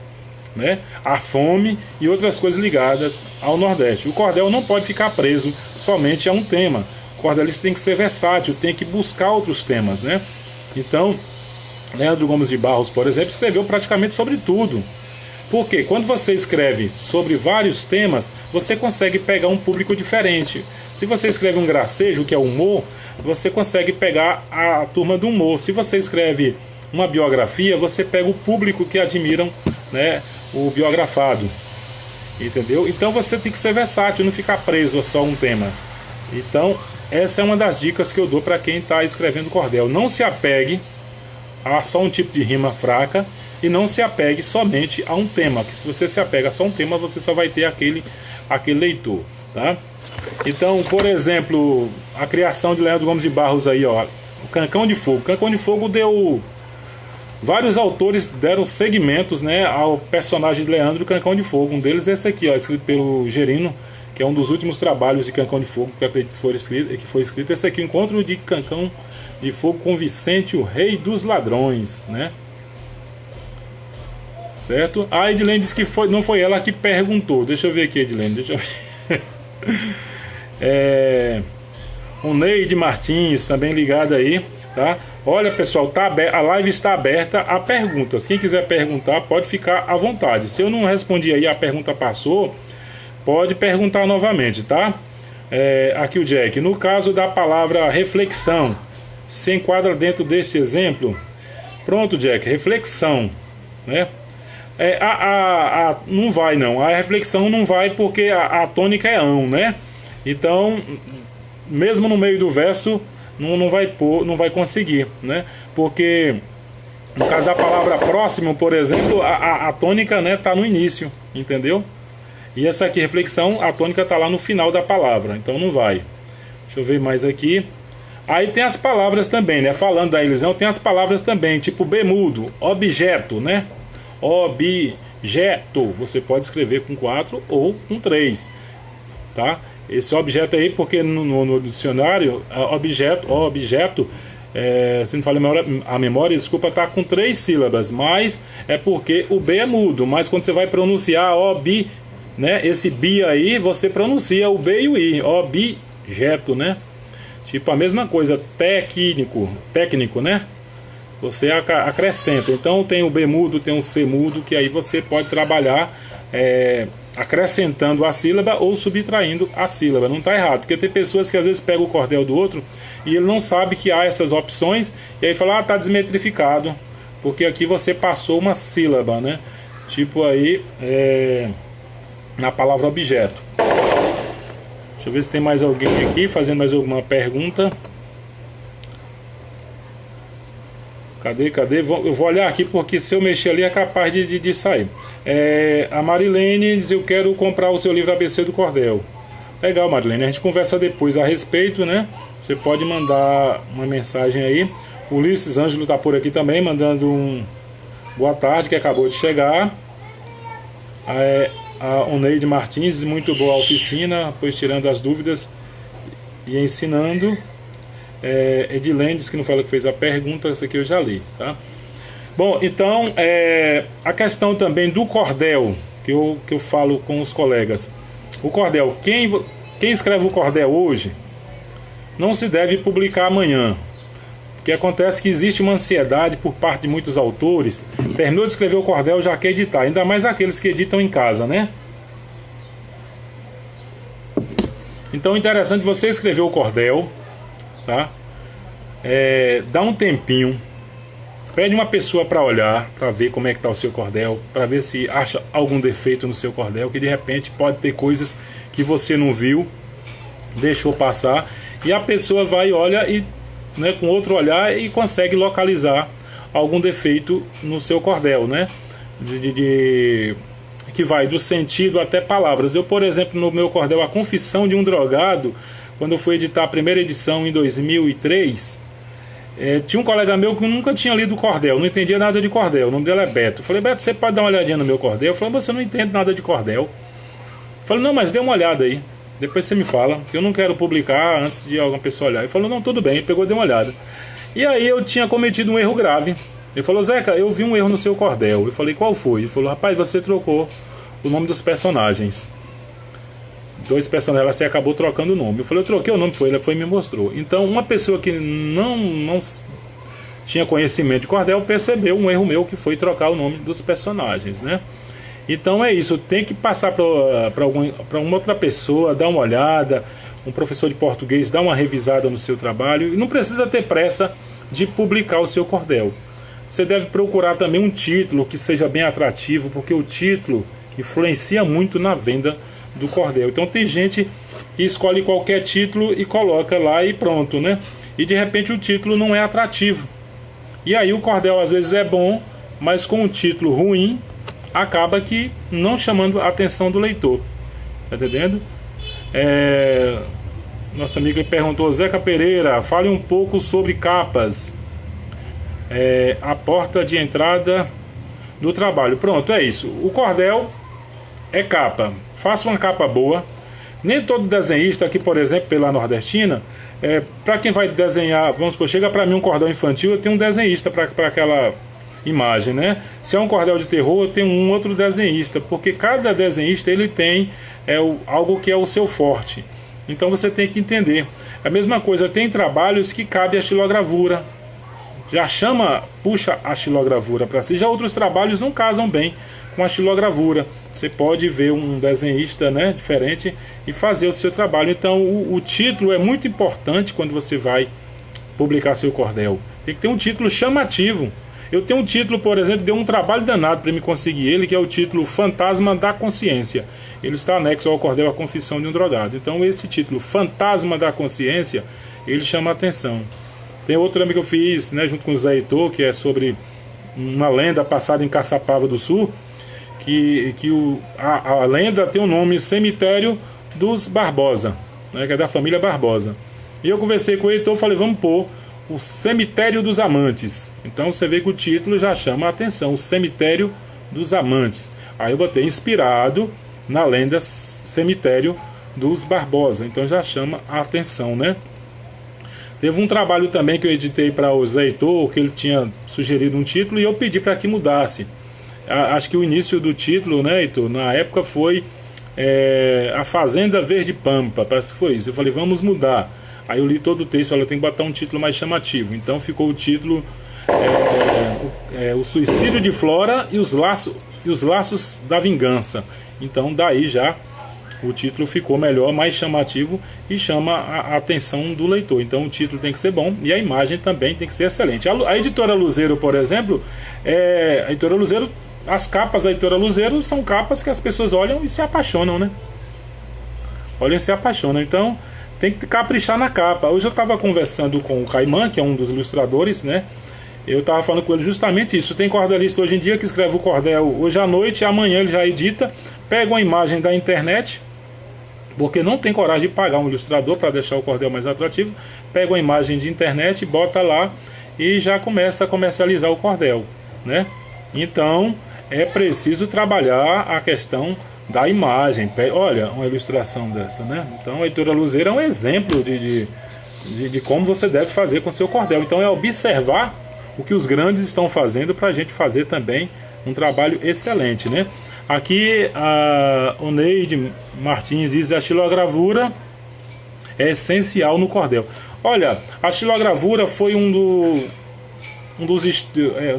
né? A fome e outras coisas ligadas ao Nordeste. O cordel não pode ficar preso somente a um tema. O cordelista tem que ser versátil, tem que buscar outros temas, né? Então, Leandro Gomes de Barros, por exemplo, escreveu praticamente sobre tudo. Porque quando você escreve sobre vários temas, você consegue pegar um público diferente. Se você escreve um gracejo, que é humor, você consegue pegar a turma do humor. Se você escreve uma biografia, você pega o público que admiram, né, o biografado. Entendeu? Então você tem que ser versátil, não ficar preso a só um tema. Então, essa é uma das dicas que eu dou para quem está escrevendo cordel. Não se apegue a só um tipo de rima fraca e não se apegue somente a um tema, que se você se apega a só um tema, você só vai ter aquele leitor, tá? Então, por exemplo, a criação de Leandro Gomes de Barros aí, ó, o Cancão de Fogo. Cancão de Fogo deu... Vários autores deram segmentos, né, ao personagem de Leandro Cancão de Fogo. Um deles é esse aqui, ó, escrito pelo Gerino, que é um dos últimos trabalhos de Cancão de Fogo, que eu acredito que foi escrito. Esse aqui, Encontro de Cancão de Fogo com Vicente, o Rei dos Ladrões, né? Certo? A Edilene disse que não foi ela que perguntou. Deixa eu ver aqui, Edilene, deixa eu ver. O Neide Martins, também ligado aí, tá? Olha, pessoal, a live está aberta a perguntas. Quem quiser perguntar, pode ficar à vontade. Se eu não respondi aí, a pergunta passou, pode perguntar novamente, tá? Aqui o Jack. No caso da palavra reflexão, se enquadra dentro deste exemplo? Pronto, Jack, reflexão, né? Não vai, não. A reflexão não vai porque a tônica é ão, né? Então, mesmo no meio do verso, não vai conseguir, né? Porque no caso da palavra próximo, por exemplo, a tônica, né, tá no início, entendeu? E essa aqui, reflexão, a tônica tá lá no final da palavra, então não vai. Deixa eu ver mais aqui. Aí tem as palavras também, né? Falando da elisão, tem as palavras também, tipo bemudo, objeto, né? Objeto, você pode escrever com 4 ou com 3, tá? Esse objeto aí, porque no dicionário, objeto, se não fala a memória, desculpa, tá com 3 sílabas, mas é porque o B é mudo, mas quando você vai pronunciar né, esse bi aí, você pronuncia o B e o I, objeto, né? Tipo a mesma coisa, técnico, né? Você acrescenta. Então tem o B mudo, tem o C mudo, que aí você pode trabalhar acrescentando a sílaba ou subtraindo a sílaba. Não está errado, porque tem pessoas que às vezes pegam o cordel do outro e ele não sabe que há essas opções e aí fala, está desmetrificado, porque aqui você passou uma sílaba, né? Tipo aí, na palavra objeto. Deixa eu ver se tem mais alguém aqui fazendo mais alguma pergunta. Cadê? Eu vou olhar aqui, porque se eu mexer ali é capaz de sair. A Marilene diz: eu quero comprar o seu livro ABC do Cordel. Legal, Marilene, a gente conversa depois a respeito, né? Você pode mandar uma mensagem aí. O Ulisses Ângelo está por aqui também, mandando um boa tarde, que acabou de chegar. A Oneide Martins: muito boa a oficina, pois tirando as dúvidas e ensinando. Edilendes, que não fala que fez a pergunta, essa aqui eu já li, tá? Bom, então a questão também do cordel, que eu falo com os colegas. O cordel, quem escreve o cordel hoje não se deve publicar amanhã, porque acontece que existe uma ansiedade por parte de muitos autores. Terminou de escrever o cordel, já quer editar, ainda mais aqueles que editam em casa, né? Então é interessante você escrever o cordel, tá? Dá um tempinho, pede uma pessoa para olhar, para ver como é que está o seu cordel, para ver se acha algum defeito no seu cordel, que de repente pode ter coisas que você não viu, deixou passar, e a pessoa vai e olha e, né, com outro olhar, e consegue localizar algum defeito no seu cordel, né? Que vai do sentido até palavras. Eu, por exemplo, no meu cordel A Confissão de um Drogado, quando eu fui editar a primeira edição em 2003, tinha um colega meu que nunca tinha lido cordel, não entendia nada de cordel. O nome dele é Beto. Eu falei: Beto, você pode dar uma olhadinha no meu cordel? Eu falei: você não entende nada de cordel. Eu falei: não, mas dê uma olhada aí, depois você me fala, que eu não quero publicar antes de alguma pessoa olhar. Ele falou: não, tudo bem. Ele pegou e deu uma olhada. E aí eu tinha cometido um erro grave. Ele falou: Zeca, eu vi um erro no seu cordel. Eu falei: qual foi? Ele falou: rapaz, você trocou o nome dos personagens. 2 personagens, você acabou trocando o nome. Eu falei: eu troquei o nome, ele foi e me mostrou. Então, uma pessoa que não tinha conhecimento de cordel percebeu um erro meu, que foi trocar o nome dos personagens, né? Então é isso, tem que passar para uma outra pessoa, dar uma olhada, um professor de português, dar uma revisada no seu trabalho, e não precisa ter pressa de publicar o seu cordel. Você deve procurar também um título que seja bem atrativo, porque o título influencia muito na venda do cordel. Então tem gente que escolhe qualquer título e coloca lá e pronto, né? E de repente o título não é atrativo. E aí o cordel às vezes é bom, mas com um título ruim, acaba que não chamando a atenção do leitor. Tá entendendo? Nossa amiga perguntou: Zeca Pereira, fale um pouco sobre capas. A porta de entrada do trabalho. Pronto, é isso. O cordel é capa. Faça uma capa boa. Nem todo desenhista aqui, por exemplo, pela Nordestina, para quem vai desenhar, vamos supor, chega para mim um cordel infantil, eu tenho um desenhista para aquela imagem, né? Se é um cordel de terror, eu tenho um outro desenhista, porque cada desenhista ele tem algo que é o seu forte. Então você tem que entender. A mesma coisa, tem trabalhos que cabe a xilogravura, já puxa a xilogravura para si. Já outros trabalhos não casam bem com a xilogravura. Você pode ver um desenhista, né, diferente e fazer o seu trabalho. Então o título é muito importante quando você vai publicar seu cordel. Tem que ter um título chamativo. Eu tenho um título, por exemplo, deu um trabalho danado para me conseguir ele, que é o título Fantasma da Consciência. Ele está anexo ao cordel A Confissão de um Drogado. Então esse título, Fantasma da Consciência, ele chama a atenção. Tem outro também que eu fiz, né, junto com o Zé Heitor, que é sobre uma lenda passada em Caçapava do Sul, que a lenda tem o nome Cemitério dos Barbosa, né, que é da família Barbosa. E eu conversei com o Heitor, falei: vamos pôr o Cemitério dos Amantes. Então você vê que o título já chama a atenção, o Cemitério dos Amantes. Aí eu botei inspirado na lenda Cemitério dos Barbosa, então já chama a atenção, né? Teve um trabalho também que eu editei para o Zé Heitor, que ele tinha sugerido um título e eu pedi para que mudasse. Acho que o início do título, né, Heitor, na época foi A Fazenda Verde Pampa, parece que foi isso. Eu falei: vamos mudar. Aí eu li todo o texto, falei: eu tenho que botar um título mais chamativo. Então ficou o título O Suicídio de Flora e os Laços da Vingança. Então daí já o título ficou melhor, mais chamativo e chama a atenção do leitor. Então o título tem que ser bom e a imagem também tem que ser excelente. A editora Luzeiro, por exemplo, a editora Luzeiro, as capas da editora Luzeiro são capas que as pessoas olham e se apaixonam, né? Olham e se apaixonam. Então tem que caprichar na capa. Hoje eu estava conversando com o Caimã, que é um dos ilustradores, né? Eu estava falando com ele justamente isso. Tem cordelista hoje em dia que escreve o cordel hoje à noite, amanhã ele já edita, pega uma imagem da internet, porque não tem coragem de pagar um ilustrador para deixar o cordel mais atrativo, pega uma imagem de internet, bota lá e já começa a comercializar o cordel, né? Então é preciso trabalhar a questão da imagem. Olha, uma ilustração dessa, né? Então a Editora Luzeira é um exemplo de como você deve fazer com seu cordel. Então é observar o que os grandes estão fazendo para a gente fazer também um trabalho excelente, né? Aqui o Neide Martins diz: a xilogravura é essencial no cordel. Olha, a xilogravura foi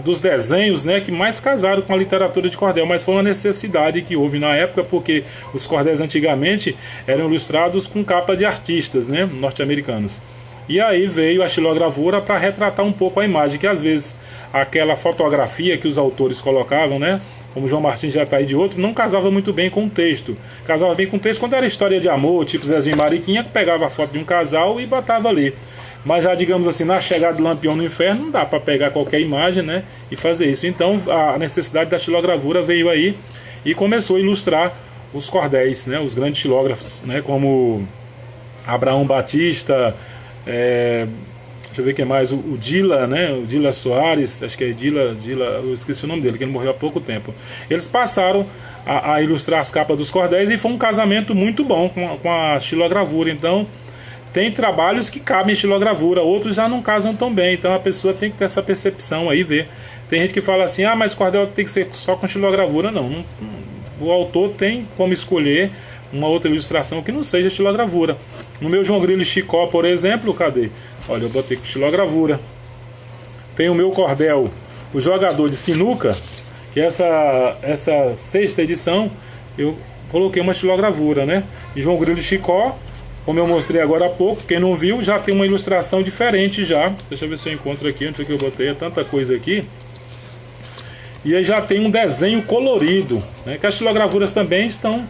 dos desenhos, né, que mais casaram com a literatura de cordel, mas foi uma necessidade que houve na época, porque os cordéis antigamente eram ilustrados com capa de artistas, né, norte-americanos. E aí veio a xilogravura para retratar um pouco a imagem, que às vezes aquela fotografia que os autores colocavam, né, como João Martins já está aí de outro, não casava muito bem com o texto. Casava bem com o texto quando era história de amor, tipo Zezinho e Mariquinha, que pegava a foto de um casal e botava ali. Mas já, digamos assim, na chegada do Lampião no Inferno, não dá para pegar qualquer imagem, né, e fazer isso. Então a necessidade da xilogravura veio aí e começou a ilustrar os cordéis, né, os grandes xilógrafos, né, como Abraão Batista, deixa eu ver quem mais, o Dila, né, o Dila Soares, acho que é Dila, eu esqueci o nome dele, que ele morreu há pouco tempo. Eles passaram a ilustrar as capas dos cordéis e foi um casamento muito bom com a xilogravura. Então tem trabalhos que cabem em xilogravura, outros já não casam tão bem, então a pessoa tem que ter essa percepção aí, ver. Tem gente que fala assim, mas cordel tem que ser só com xilogravura. Não, o autor tem como escolher uma outra ilustração que não seja xilogravura. No meu João Grilo Chicó, por exemplo, cadê? Olha, eu botei com xilogravura. Tem o meu cordel, o Jogador de Sinuca, que essa sexta edição eu coloquei uma xilogravura, né? E João Grilo Chicó, como eu mostrei agora há pouco, quem não viu, já tem uma ilustração diferente já. Deixa eu ver se eu encontro aqui, onde foi que eu botei, é tanta coisa aqui. E aí já tem um desenho colorido, né? Que as xilogravuras também estão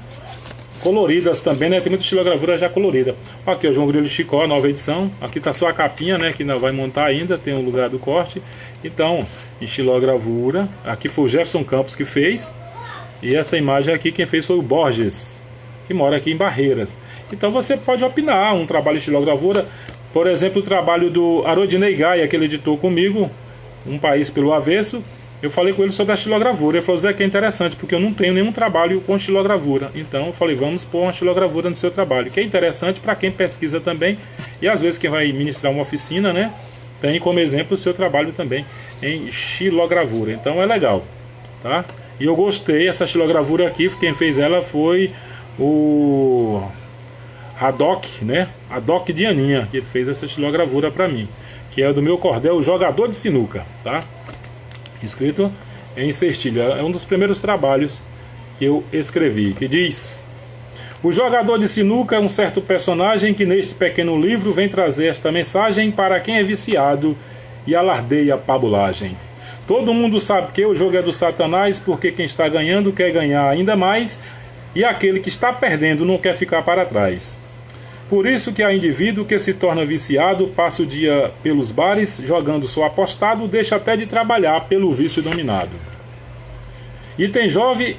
coloridas também, né? Tem muita xilogravura já colorida. Aqui, ó, João Grilo Chicó, nova edição. Aqui tá só a capinha, né? Que não vai montar ainda, tem o lugar do corte. Então, em xilogravura. Aqui foi o Jefferson Campos que fez. E essa imagem aqui, quem fez foi o Borges, que mora aqui em Barreiras. Então você pode opinar, um trabalho de xilogravura. Por exemplo, o trabalho do Arodinei Gaia, que ele editou comigo, Um País pelo Avesso. Eu falei com ele sobre a xilogravura. Ele falou, Zé, que é interessante, porque eu não tenho nenhum trabalho com xilogravura. Então eu falei, vamos pôr uma xilogravura no seu trabalho. Que é interessante para quem pesquisa também. E às vezes quem vai ministrar uma oficina, né, tem como exemplo o seu trabalho também em xilogravura. Então é legal, tá? E eu gostei, essa xilogravura aqui, quem fez ela foi o Adoc, né? Adoc de Aninha, que fez essa xilogravura para mim, que é do meu cordel Jogador de Sinuca, tá? Escrito em cestilha. É um dos primeiros trabalhos que eu escrevi, que diz: o jogador de sinuca é um certo personagem que neste pequeno livro vem trazer esta mensagem para quem é viciado e alardeia a pabulagem. Todo mundo sabe que o jogo é do Satanás, porque quem está ganhando quer ganhar ainda mais, e aquele que está perdendo não quer ficar para trás. Por isso que há indivíduo que se torna viciado, passa o dia pelos bares, jogando só apostado, deixa até de trabalhar pelo vício dominado. E tem jovem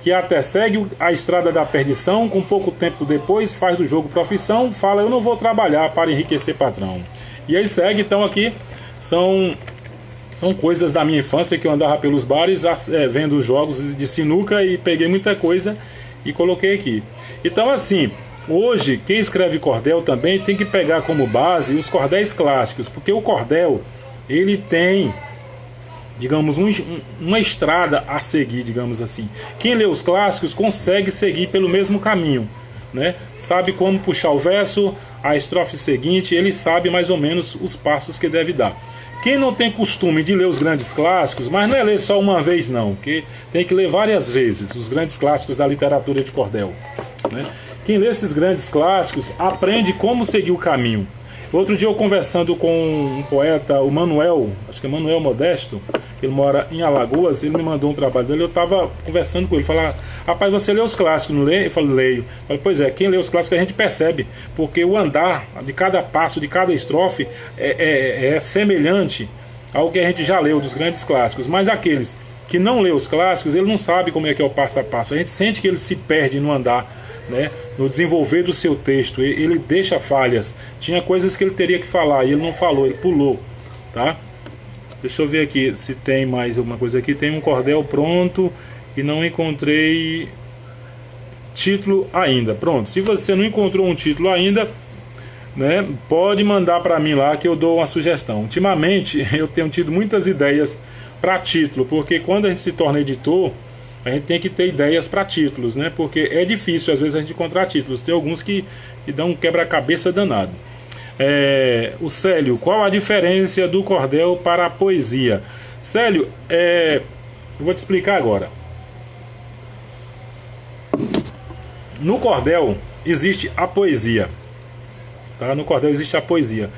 que até segue a estrada da perdição, com pouco tempo depois faz do jogo profissão, fala, eu não vou trabalhar para enriquecer patrão. E aí segue, então aqui são coisas da minha infância, que eu andava pelos bares vendo jogos de sinuca e peguei muita coisa e coloquei aqui. Então assim, hoje, quem escreve cordel também tem que pegar como base os cordéis clássicos, porque o cordel, ele tem, digamos, uma estrada a seguir, digamos assim. Quem lê os clássicos consegue seguir pelo mesmo caminho, né? Sabe como puxar o verso, a estrofe seguinte, ele sabe mais ou menos os passos que deve dar. Quem não tem costume de ler os grandes clássicos, mas não é ler só uma vez não, porque tem que ler várias vezes os grandes clássicos da literatura de cordel, né? Quem lê esses grandes clássicos aprende como seguir o caminho. Outro dia eu conversando com um poeta, o Manuel, acho que é Manuel Modesto, ele mora em Alagoas, ele me mandou um trabalho dele, eu estava conversando com ele, falava, rapaz, você lê os clássicos, não lê? Eu falei, leio. Eu falei, pois é, quem lê os clássicos a gente percebe, porque o andar de cada passo, de cada estrofe é semelhante algo que a gente já leu dos grandes clássicos, mas aqueles que não lê os clássicos, ele não sabe como é que é o passo a passo. A gente sente que ele se perde no andar, né, no desenvolver do seu texto. Ele deixa falhas. Tinha coisas que ele teria que falar e ele não falou, ele pulou, tá? Deixa eu ver aqui se tem mais alguma coisa aqui. Tem um cordel pronto e não encontrei título ainda. Pronto, se você não encontrou um título ainda, né, pode mandar para mim lá que eu dou uma sugestão. Ultimamente eu tenho tido muitas ideias para título, porque quando a gente se torna editor, a gente tem que ter ideias para títulos, né? Porque é difícil às vezes a gente encontrar títulos. Tem alguns que dão um quebra-cabeça danado. O Célio, qual a diferença do cordel para a poesia? Célio, eu vou te explicar agora. No cordel existe a poesia, tá? No cordel existe a poesia.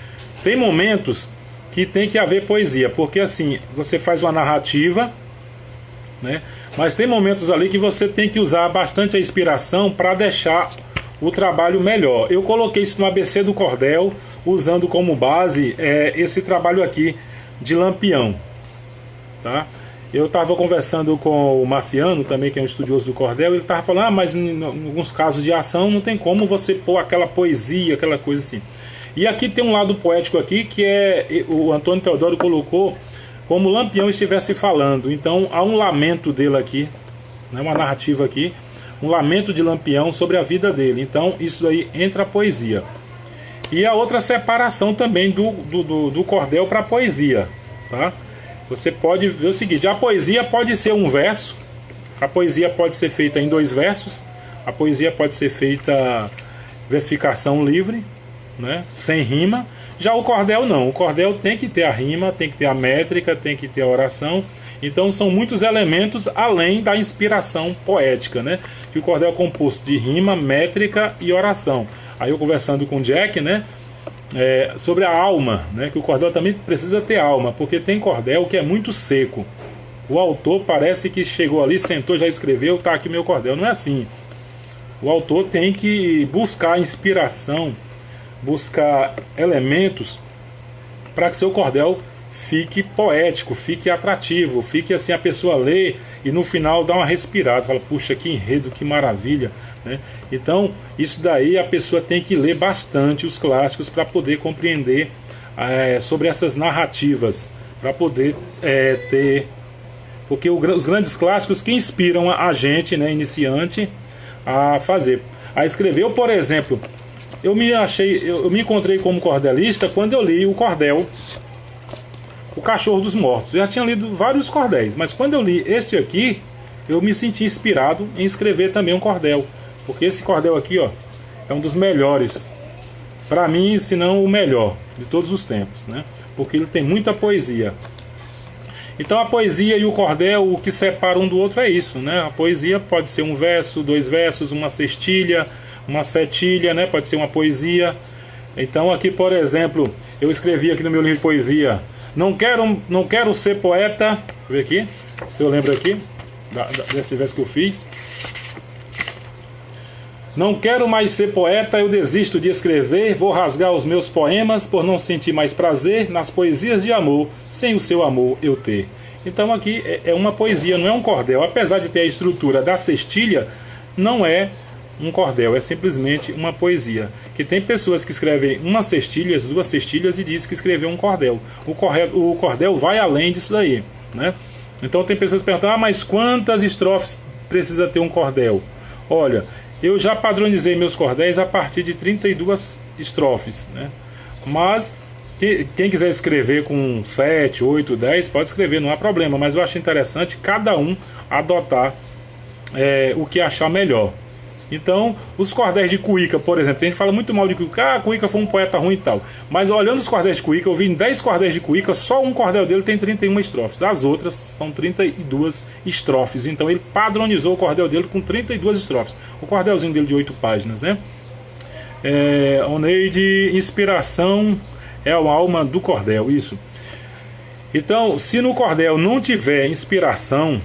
Tem momentos que tem que haver poesia, porque assim, você faz uma narrativa, né? Mas tem momentos ali que você tem que usar bastante a inspiração para deixar o trabalho melhor. Eu coloquei isso no ABC do cordel, usando como base esse trabalho aqui de Lampião, tá? Eu estava conversando com o Marciano, também, que é um estudioso do cordel, ele estava falando, mas em alguns casos de ação não tem como você pôr aquela poesia, aquela coisa assim. E aqui tem um lado poético aqui, que o Antônio Teodoro colocou como Lampião estivesse falando. Então há um lamento dele aqui, né, uma narrativa aqui, um lamento de Lampião sobre a vida dele. Então isso aí entra a poesia. E a outra separação também do cordel para a poesia, tá? Você pode ver o seguinte, a poesia pode ser um verso, a poesia pode ser feita em 2 versos, a poesia pode ser feita versificação livre, né, sem rima. Já o cordel não, o cordel tem que ter a rima, tem que ter a métrica, tem que ter a oração. Então são muitos elementos além da inspiração poética, né? Que o cordel é composto de rima, métrica e oração. Aí eu conversando com o Jack, né, sobre a alma, né, que o cordel também precisa ter alma, porque tem cordel que é muito seco. O autor parece que chegou ali, sentou, já escreveu, tá aqui meu cordel. Não é assim. O autor tem que buscar inspiração, buscar elementos para que seu cordel fique poético, fique atrativo, fique assim, a pessoa lê e no final dá uma respirada, fala, puxa, que enredo, que maravilha, né? Então isso daí a pessoa tem que ler bastante os clássicos para poder compreender sobre essas narrativas, para poder ter, porque os grandes clássicos que inspiram a gente, né, iniciante, a fazer, a escrever. Eu, por exemplo, eu me encontrei como cordelista quando eu li o cordel O Cachorro dos Mortos. Eu já tinha lido vários cordéis, mas quando eu li este aqui, eu me senti inspirado em escrever também um cordel, porque esse cordel aqui, ó, é um dos melhores, para mim, se não o melhor de todos os tempos, né? Porque ele tem muita poesia. Então a poesia e o cordel, o que separa um do outro é isso, né? A poesia pode ser um verso, 2 versos, uma sextilha, uma setilha, né? Pode ser uma poesia. Então aqui, por exemplo, eu escrevi aqui no meu livro de poesia: não quero ser poeta. Deixa eu ver aqui, se eu lembro aqui desse verso que eu fiz. Não quero mais ser poeta, eu desisto de escrever, vou rasgar os meus poemas por não sentir mais prazer nas poesias de amor, sem o seu amor eu ter. Então aqui é uma poesia, não é um cordel. Apesar de ter a estrutura da cestilha, não é um cordel, é simplesmente uma poesia. Que tem pessoas que escrevem uma cestilha, 2 cestilhas e diz que escreveu um cordel. O cordel vai além disso daí, né? Então tem pessoas que perguntam, mas quantas estrofes precisa ter um cordel? Olha, eu já padronizei meus cordéis a partir de 32 estrofes, né? Mas quem quiser escrever com 7, 8, 10, pode escrever, não há problema. Mas eu acho interessante cada um adotar o que achar melhor. Então, os cordéis de Cuíca, por exemplo, tem gente que fala muito mal de Cuíca, Cuíca foi um poeta ruim e tal. Mas olhando os cordéis de Cuíca, eu vi em 10 cordéis de Cuíca, só um cordel dele tem 31 estrofes. As outras são 32 estrofes. Então ele padronizou o cordel dele com 32 estrofes. O cordelzinho dele de 8 páginas, né? Oneide, inspiração é a alma do cordel, isso. Então, se no cordel não tiver inspiração,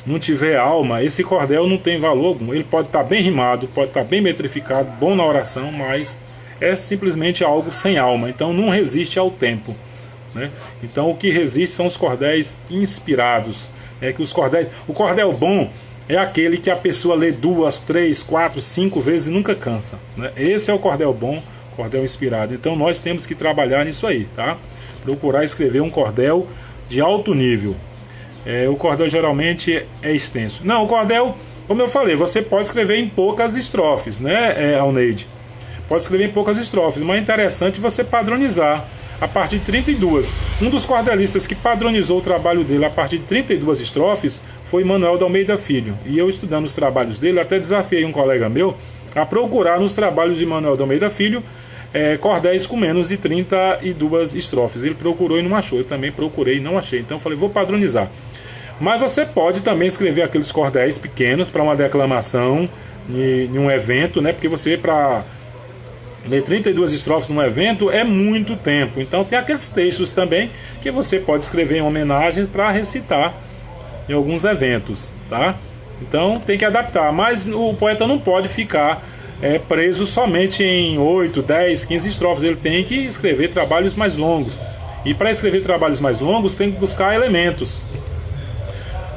não tiver alma, esse cordel não tem valor algum. Ele pode estar bem rimado, pode estar bem metrificado, bom na oração, mas é simplesmente algo sem alma. Então não resiste ao tempo, né? Então o que resiste são os cordéis inspirados. O cordel bom é aquele que a pessoa lê 2, 3, 4, 5 vezes e nunca cansa, né? Esse é o cordel bom, cordel inspirado. Então nós temos que trabalhar nisso aí, tá? Procurar escrever um cordel de alto nível. O cordel geralmente é extenso. Não, o cordel, como eu falei, você pode escrever em poucas estrofes, né, Alneide? Pode escrever em poucas estrofes, mas é interessante você padronizar a partir de 32. Um dos cordelistas que padronizou o trabalho dele a partir de 32 estrofes foi Manuel de Almeida Filho. E eu, estudando os trabalhos dele, até desafiei um colega meu a procurar nos trabalhos de Manuel de Almeida Filho cordéis com menos de 32 estrofes. Ele procurou e não achou. Eu também procurei e não achei. Então eu falei, vou padronizar. Mas você pode também escrever aqueles cordéis pequenos para uma declamação em um evento, né? Porque você, para ler 32 estrofes num evento, é muito tempo. Então tem aqueles textos também que você pode escrever em homenagem para recitar em alguns eventos, tá? Então tem que adaptar. Mas o poeta não pode ficar preso somente em 8, 10, 15 estrofes. Ele tem que escrever trabalhos mais longos. E para escrever trabalhos mais longos tem que buscar elementos.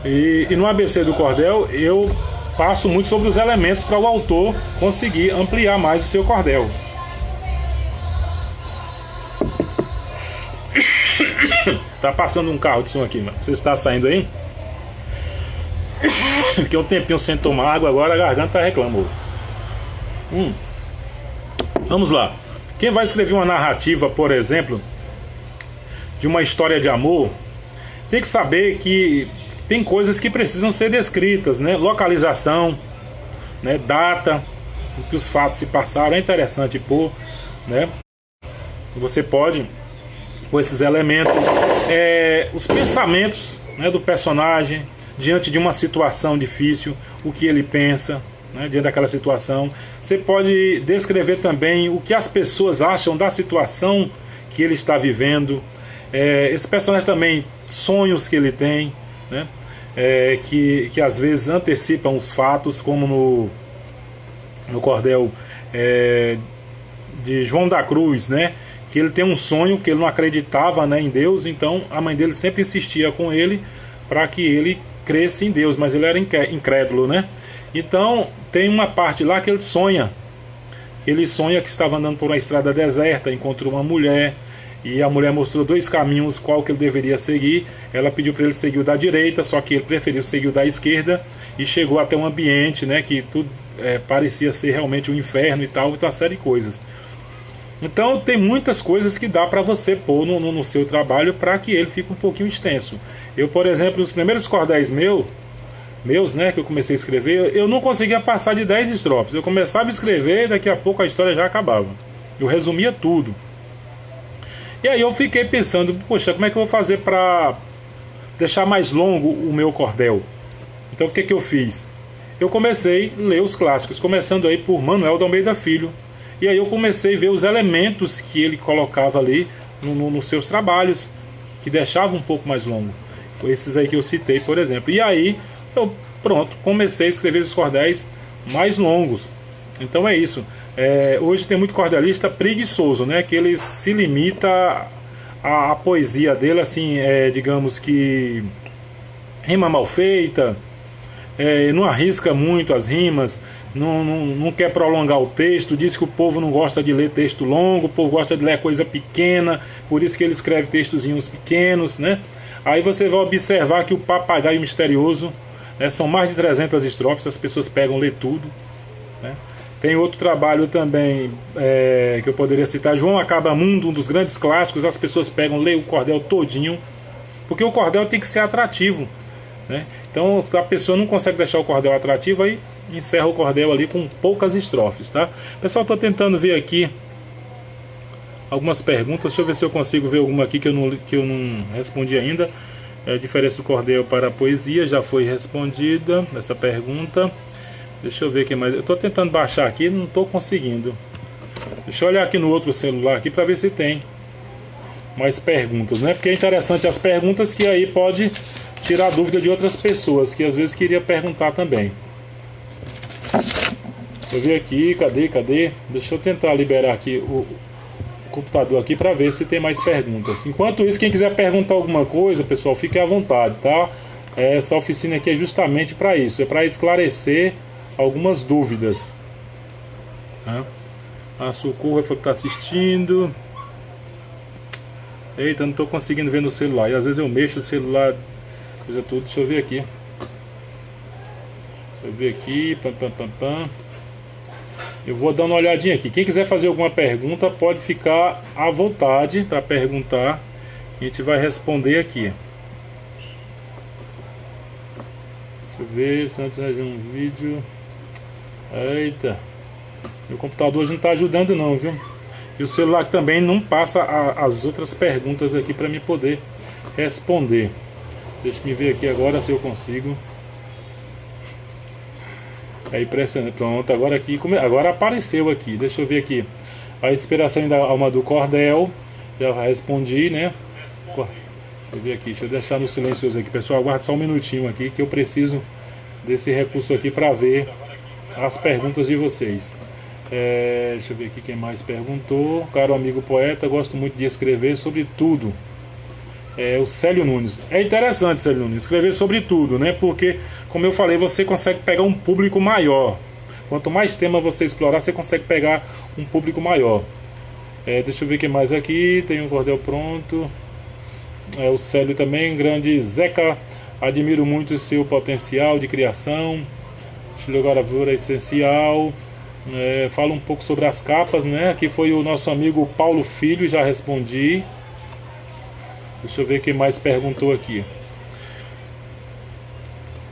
E no ABC do cordel eu passo muito sobre os elementos para o autor conseguir ampliar mais o seu cordel. Tá passando um carro de som aqui, mano. Você está saindo aí? Fiquei um tempinho sem tomar água, agora a garganta reclamou. Vamos lá. Quem vai escrever uma narrativa, por exemplo, de uma história de amor, tem que saber que tem coisas que precisam ser descritas, né? Localização, né? Data, o que os fatos se passaram, é interessante pôr, né? Você pode pôr esses elementos, os pensamentos, né, do personagem diante de uma situação difícil, o que ele pensa, né, diante daquela situação. Você pode descrever também o que as pessoas acham da situação que ele está vivendo. Esse personagem também, sonhos que ele tem, né? Que às vezes antecipam os fatos, como no cordel de João da Cruz, né? Que ele tem um sonho, que ele não acreditava, né, em Deus, então a mãe dele sempre insistia com ele para que ele cresça em Deus, mas ele era incrédulo, né? Então tem uma parte lá que ele sonha que estava andando por uma estrada deserta, encontrou uma mulher, e a mulher mostrou 2 caminhos qual que ele deveria seguir. Ela pediu para ele seguir o da direita, só que ele preferiu seguir o da esquerda, e chegou até um ambiente, né, que tudo parecia ser realmente um inferno e tal, uma série de coisas. Então tem muitas coisas que dá para você pôr no seu trabalho para que ele fique um pouquinho extenso. Eu, por exemplo, os primeiros cordéis meus, né, que eu comecei a escrever, eu não conseguia passar de 10 estrofes. Eu começava a escrever e daqui a pouco a história já acabava. Eu resumia tudo. E aí eu fiquei pensando, poxa, como é que eu vou fazer para deixar mais longo o meu cordel? Então o que eu fiz? Eu comecei a ler os clássicos, começando aí por Manuel de Almeida Filho. E aí eu comecei a ver os elementos que ele colocava ali nos seus trabalhos, que deixava um pouco mais longo. Foi esses aí que eu citei, por exemplo. E aí eu, comecei a escrever os cordéis mais longos. Então é isso. Hoje tem muito cordelista preguiçoso, né? Que ele se limita à poesia dele, assim, digamos que rima mal feita, não arrisca muito as rimas, não quer prolongar o texto, diz que o povo não gosta de ler texto longo, o povo gosta de ler coisa pequena, por isso que ele escreve textozinhos pequenos, né? Aí você vai observar que o Papagaio Misterioso, né, são mais de 300 estrofes, as pessoas pegam ler tudo, né? Tem outro trabalho também que eu poderia citar, João Acabamundo, um dos grandes clássicos, as pessoas pegam, lê o cordel todinho, porque o cordel tem que ser atrativo, né? Então se a pessoa não consegue deixar o cordel atrativo, aí encerra o cordel ali com poucas estrofes, tá? Pessoal, estou tentando ver aqui algumas perguntas. Deixa eu ver se eu consigo ver alguma aqui que eu não respondi ainda. A diferença do cordel para a poesia já foi respondida, essa pergunta. Deixa eu ver aqui mais. Eu estou tentando baixar aqui, não estou conseguindo. Deixa eu olhar aqui no outro celular aqui para ver se tem mais perguntas, né? Porque é interessante as perguntas, que aí pode tirar dúvida de outras pessoas que às vezes queria perguntar também. Deixa eu ver aqui, cadê? Deixa eu tentar liberar aqui o computador aqui para ver se tem mais perguntas. Enquanto isso, quem quiser perguntar alguma coisa, pessoal, fique à vontade, tá? Essa oficina aqui é justamente para isso, é para esclarecer algumas dúvidas, tá? A Socorro foi que está assistindo. Eita, não estou conseguindo ver no celular. E às vezes eu mexo o celular, coisa tudo. Deixa eu ver aqui. Deixa eu ver aqui. Pam, pam, pam, pam. Eu vou dar uma olhadinha aqui. Quem quiser fazer alguma pergunta pode ficar à vontade para perguntar. A gente vai responder aqui. Deixa eu ver se antes de um vídeo. Eita. Meu computador hoje não está ajudando não, viu? E o celular também não passa as outras perguntas aqui para mim poder responder. Deixa eu ver aqui agora se eu consigo. É impressionante. Pronto, agora aqui, agora apareceu aqui. Deixa eu ver aqui. A inspiração da alma do cordel. Já respondi, né? Deixa eu ver aqui, deixa eu deixar no silencioso aqui. Pessoal, aguarde só um minutinho aqui que eu preciso desse recurso aqui para ver as perguntas de vocês. Deixa eu ver aqui quem mais perguntou. Caro amigo poeta, gosto muito de escrever sobre tudo. O Célio Nunes. É interessante, Célio Nunes, escrever sobre tudo, né? Porque, como eu falei, você consegue pegar um público maior. Quanto mais tema você explorar, você consegue pegar um público maior. Deixa eu ver quem mais aqui. Tem um cordel pronto. O Célio também, grande Zeca. Admiro muito o seu potencial de criação. Estilogravura essencial. Fala um pouco sobre as capas, né? Aqui foi o nosso amigo Paulo Filho, já respondi. Deixa eu ver quem mais perguntou aqui.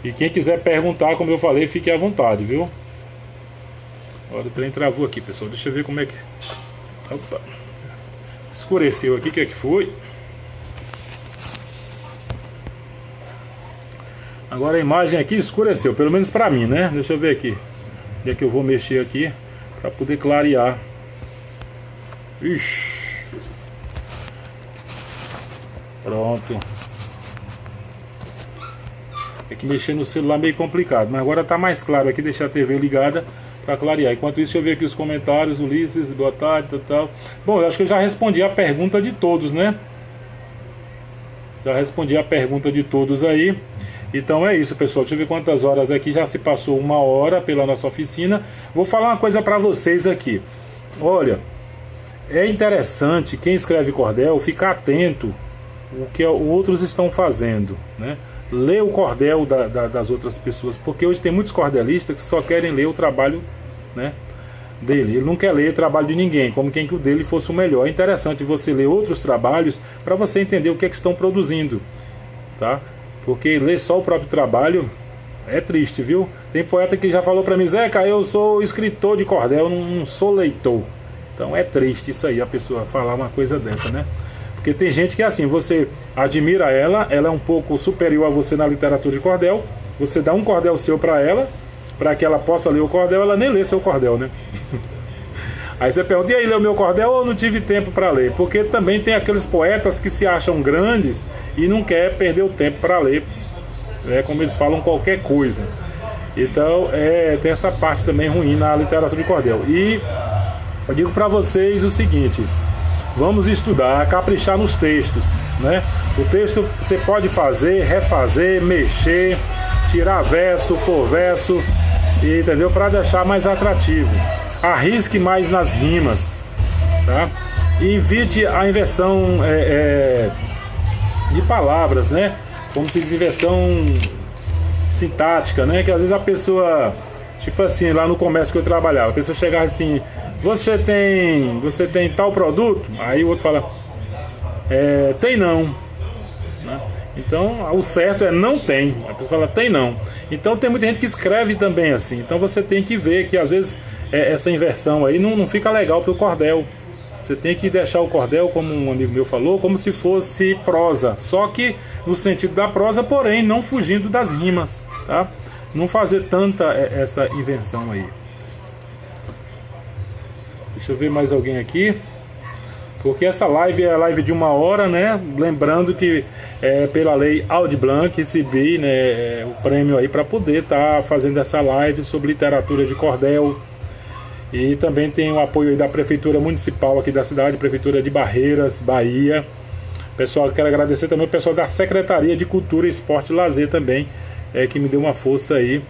E quem quiser perguntar, como eu falei, fique à vontade, viu? Olha, o trem travou aqui, pessoal. Deixa eu ver como é que... Opa. Escureceu aqui, o que é que foi? Agora a imagem aqui escureceu, pelo menos pra mim, né? Deixa eu ver aqui. Onde é que eu vou mexer aqui para poder clarear. Ixi. Pronto. É que mexer no celular é meio complicado, mas agora tá mais claro aqui, deixar a TV ligada para clarear. Enquanto isso, deixa eu ver aqui os comentários. Ulisses, boa tarde, tal. Bom, eu acho que eu já respondi a pergunta de todos, né? Já respondi a pergunta de todos aí. Então é isso, pessoal. Deixa eu ver quantas horas aqui. Já se passou 1 hora pela nossa oficina. Vou falar uma coisa para vocês aqui. Olha, é interessante quem escreve cordel ficar atento o que outros estão fazendo, né? Ler o cordel das outras pessoas, porque hoje tem muitos cordelistas que só querem ler o trabalho, né, dele. Ele não quer ler o trabalho de ninguém, como quem que o dele fosse o melhor. É interessante você ler outros trabalhos para você entender o que é que estão produzindo, tá? Porque ler só o próprio trabalho é triste, viu? Tem poeta que já falou pra mim: Zeca, eu sou escritor de cordel, não sou leitor. Então é triste isso aí, a pessoa falar uma coisa dessa, né? Porque tem gente que é assim, você admira ela é um pouco superior a você na literatura de cordel, você dá um cordel seu pra ela, pra que ela possa ler o cordel, ela nem lê seu cordel, né? Aí você pergunta: e aí, leu meu cordel? Ou não tive tempo para ler? Porque também tem aqueles poetas que se acham grandes e não quer perder o tempo para ler, como eles falam, qualquer coisa. Então tem essa parte também ruim na literatura de cordel. E eu digo para vocês o seguinte: vamos estudar, caprichar nos textos, né? O texto você pode fazer, refazer, mexer, tirar verso por verso, entendeu? Para deixar mais atrativo. Arrisque mais nas rimas, tá? E evite a inversão de palavras, né? Como se diz, inversão sintática, né? Que às vezes a pessoa, tipo assim, lá no comércio que eu trabalhava, a pessoa chegava assim: você tem tal produto? Aí o outro fala: tem não, né? Então o certo é não tem. A pessoa fala: tem não. Então tem muita gente que escreve também assim. Então você tem que ver que às vezes essa inversão aí não fica legal pro cordel. Você tem que deixar o cordel, como um amigo meu falou, como se fosse prosa, só que no sentido da prosa, porém não fugindo das rimas, tá? Não fazer tanta essa invenção aí. Deixa eu ver mais alguém aqui, porque essa live é a live de 1 hora, né? Lembrando que pela lei Aldir Blanc recebi, né, o prêmio aí para poder estar fazendo essa live sobre literatura de cordel. E também tem o apoio aí da Prefeitura Municipal aqui da cidade, Prefeitura de Barreiras, Bahia. Pessoal, quero agradecer também o pessoal da Secretaria de Cultura, Esporte e Lazer também, que me deu uma força aí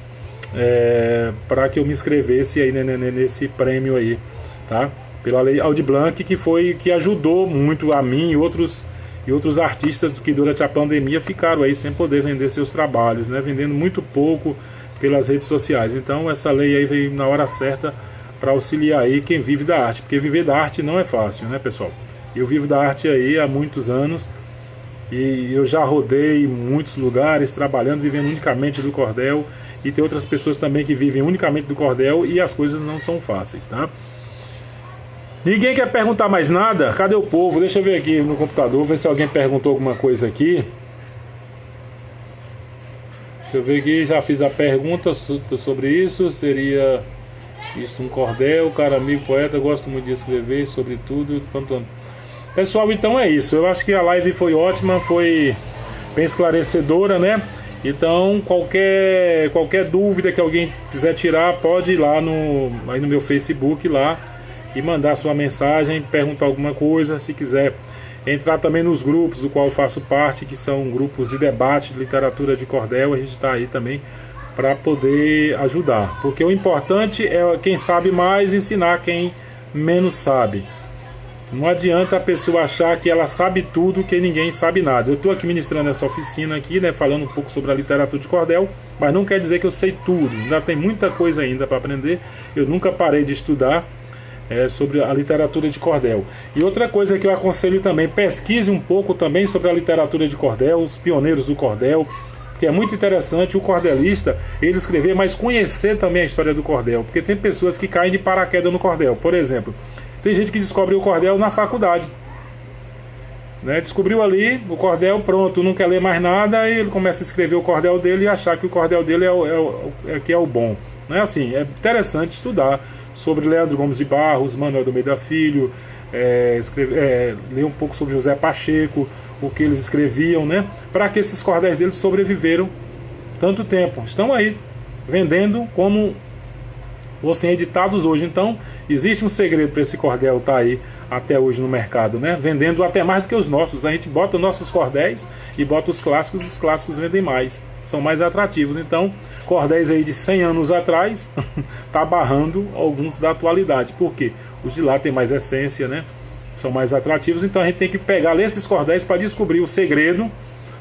para que eu me inscrevesse aí nesse prêmio aí, tá? Pela Lei Aldir Blanc, que ajudou muito a mim e outros artistas que durante a pandemia ficaram aí sem poder vender seus trabalhos, né? Vendendo muito pouco pelas redes sociais. Então essa lei aí veio na hora certa para auxiliar aí quem vive da arte, porque viver da arte não é fácil, né, pessoal? Eu vivo da arte aí há muitos anos e eu já rodei muitos lugares trabalhando, vivendo unicamente do cordel, e tem outras pessoas também que vivem unicamente do cordel e as coisas não são fáceis, tá? Ninguém quer perguntar mais nada? Cadê o povo? Deixa eu ver aqui no computador, ver se alguém perguntou alguma coisa aqui. Deixa eu ver aqui, já fiz a pergunta sobre isso. Seria isso um cordel? Cara, amigo, poeta, gosto muito de escrever sobre tudo. Pessoal, então é isso. Eu acho que a live foi ótima, foi bem esclarecedora, né? Então, qualquer dúvida que alguém quiser tirar, pode ir lá aí no meu Facebook lá e mandar sua mensagem, perguntar alguma coisa. Se quiser entrar também nos grupos do qual eu faço parte, que são grupos de debate de literatura de cordel, a gente está aí também para poder ajudar. Porque o importante é quem sabe mais ensinar quem menos sabe. Não adianta a pessoa achar que ela sabe tudo, que ninguém sabe nada. Eu estou aqui ministrando essa oficina aqui, né, falando um pouco sobre a literatura de cordel, mas não quer dizer que eu sei tudo. Ainda tem muita coisa ainda para aprender. Eu nunca parei de estudar sobre a literatura de cordel. E outra coisa que eu aconselho também, pesquise um pouco também sobre a literatura de cordel, os pioneiros do cordel, porque é muito interessante o cordelista ele escrever, mas conhecer também a história do cordel, porque tem pessoas que caem de paraquedas no cordel. Por exemplo, tem gente que descobre o cordel na faculdade, né? Descobriu ali o cordel, pronto, não quer ler mais nada, e ele começa a escrever o cordel dele e achar que o cordel dele é o bom. Não é assim, é interessante estudar sobre Leandro Gomes de Barros, Manuel de Almeida Filho, ler um pouco sobre José Pacheco, o que eles escreviam, né? Para que esses cordéis deles sobreviveram tanto tempo. Estão aí vendendo como fossem editados hoje. Então existe um segredo para esse cordel estar aí até hoje no mercado, né? Vendendo até mais do que os nossos. A gente bota os nossos cordéis e bota os clássicos vendem mais, são mais atrativos. Então cordéis aí de 100 anos atrás tá barrando alguns da atualidade. Por quê? Os de lá tem mais essência, né? São mais atrativos. Então a gente tem que ler esses cordéis para descobrir o segredo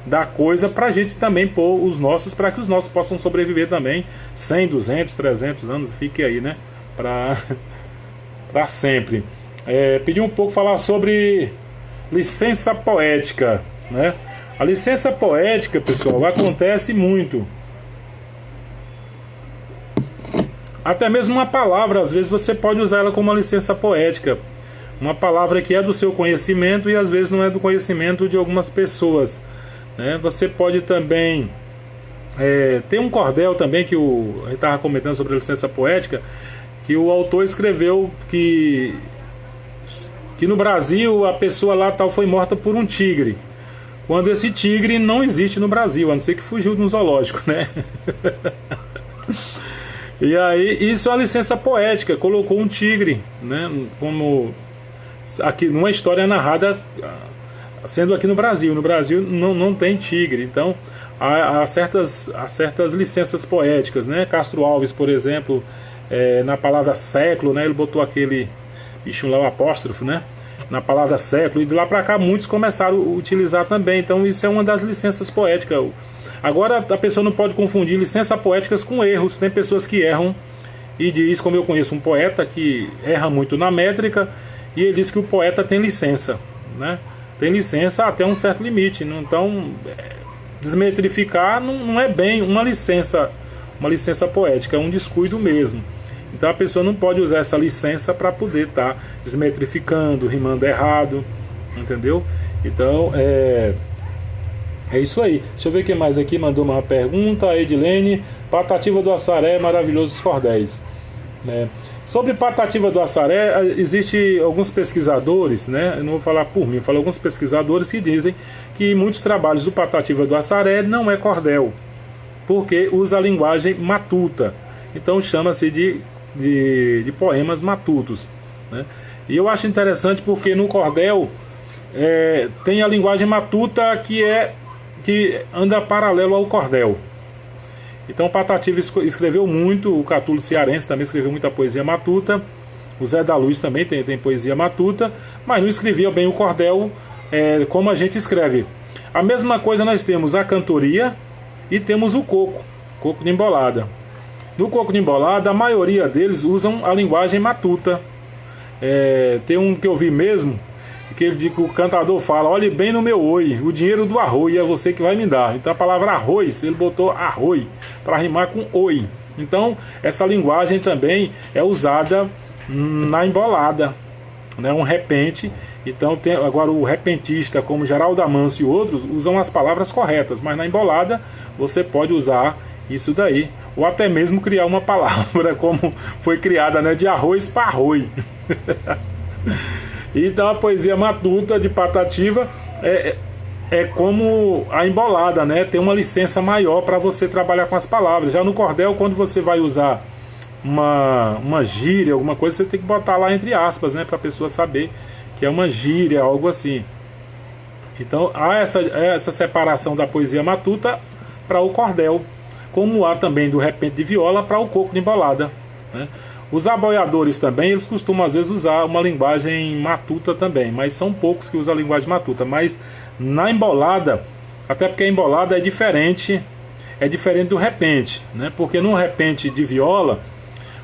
da coisa, para a gente também pôr os nossos, para que os nossos possam sobreviver também 100, 200, 300 anos, fique aí, né, para sempre. Pedi um pouco falar sobre licença poética, né? A licença poética, pessoal, acontece muito. Até mesmo uma palavra, às vezes você pode usar ela como uma licença poética, uma palavra que é do seu conhecimento e às vezes não é do conhecimento de algumas pessoas, né? Você pode também tem um cordel também que a gente estava comentando sobre a licença poética, que o autor escreveu que no Brasil a pessoa lá tal foi morta por um tigre, quando esse tigre não existe no Brasil, a não ser que fugiu de um zoológico, né? E aí isso é a licença poética, colocou um tigre, né, como aqui numa história narrada, sendo aqui no Brasil. No Brasil não tem tigre, então há certas licenças poéticas, né? Castro Alves, por exemplo, na palavra século, né, ele botou aquele bicho lá, o apóstrofo, né, na palavra século, e de lá para cá muitos começaram a utilizar também. Então isso é uma das licenças poéticas. Agora a pessoa não pode confundir licenças poéticas com erros. Tem pessoas que erram e diz, como eu conheço um poeta que erra muito na métrica, e ele diz que o poeta tem licença, né? Tem licença até um certo limite. Então desmetrificar não é bem uma licença poética, é um descuido mesmo. Então a pessoa não pode usar essa licença para poder estar desmetrificando, rimando errado, entendeu? Então é isso aí. Deixa eu ver quem mais aqui mandou uma pergunta. A Edilene, Patativa do Assaré, maravilhosos cordéis, né? Sobre Patativa do Assaré, existe alguns pesquisadores, né? Eu não vou falar por mim, eu falo alguns pesquisadores que dizem que muitos trabalhos do Patativa do Assaré não é cordel, porque usa a linguagem matuta. Então chama-se de de poemas matutos, né? E eu acho interessante porque no cordel tem a linguagem matuta que anda paralelo ao cordel. Então Patativa escreveu muito, o Catulo Cearense também escreveu muita poesia matuta, o Zé da Luz também tem poesia matuta, mas não escrevia bem o cordel como a gente escreve. A mesma coisa nós temos a cantoria e temos o coco de embolada. No coco de embolada, a maioria deles usam a linguagem matuta. Tem um que eu vi mesmo, que ele diz que o cantador fala: olhe bem no meu oi, o dinheiro do arroz é você que vai me dar. Então a palavra arroz, ele botou arroi para rimar com oi. Então essa linguagem também é usada na embolada, né? Um repente. Então agora o repentista, como Geraldo Amâncio e outros, usam as palavras corretas, mas na embolada você pode usar isso daí, ou até mesmo criar uma palavra como foi criada, né? De arroz para arroi. Então a poesia matuta de Patativa é como a embolada, né? Tem uma licença maior para você trabalhar com as palavras. Já no cordel, quando você vai usar uma gíria, alguma coisa, você tem que botar lá entre aspas, né? Para a pessoa saber que é uma gíria, algo assim. Então há essa separação da poesia matuta para o cordel, como há também do repente de viola para o coco de embolada, né? Os aboiadores também, eles costumam às vezes usar uma linguagem matuta também, mas são poucos que usam a linguagem matuta. Mas na embolada, até porque a embolada é diferente do repente, né? Porque no repente de viola,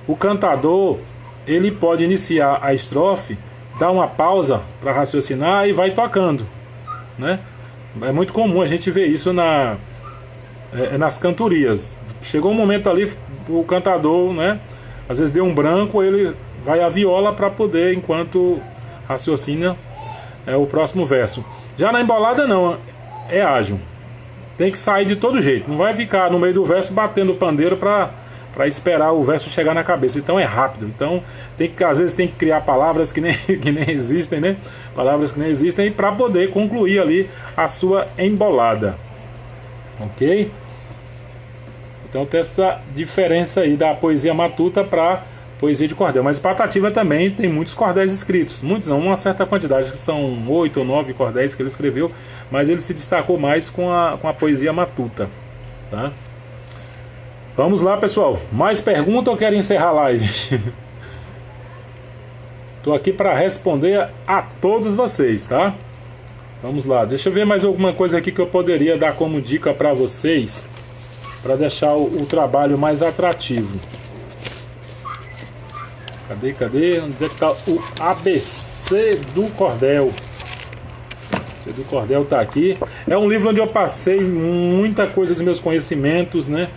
o cantador ele pode iniciar a estrofe, dar uma pausa para raciocinar e vai tocando, né? É muito comum a gente ver isso nas cantorias. Chegou um momento ali, o cantador, né? Às vezes deu um branco, ele vai à viola para poder, enquanto raciocina o próximo verso. Já na embolada não, é ágil. Tem que sair de todo jeito. Não vai ficar no meio do verso batendo o pandeiro para esperar o verso chegar na cabeça. Então é rápido. Então às vezes tem que criar palavras que nem existem, né? Palavras que nem existem para poder concluir ali a sua embolada. Ok? Então tem essa diferença aí da poesia matuta para poesia de cordel. Mas Patativa também tem muitos cordéis escritos. Muitos não, uma certa quantidade, que são 8 ou 9 cordéis que ele escreveu. Mas ele se destacou mais com a poesia matuta, tá? Vamos lá, pessoal. Mais pergunta ou quero encerrar a live? Estou aqui para responder a todos vocês, tá? Vamos lá. Deixa eu ver mais alguma coisa aqui que eu poderia dar como dica para vocês, para deixar o trabalho mais atrativo. Cadê? Onde é que está o ABC do Cordel? O ABC do Cordel está aqui. É um livro onde eu passei muita coisa dos meus conhecimentos, né?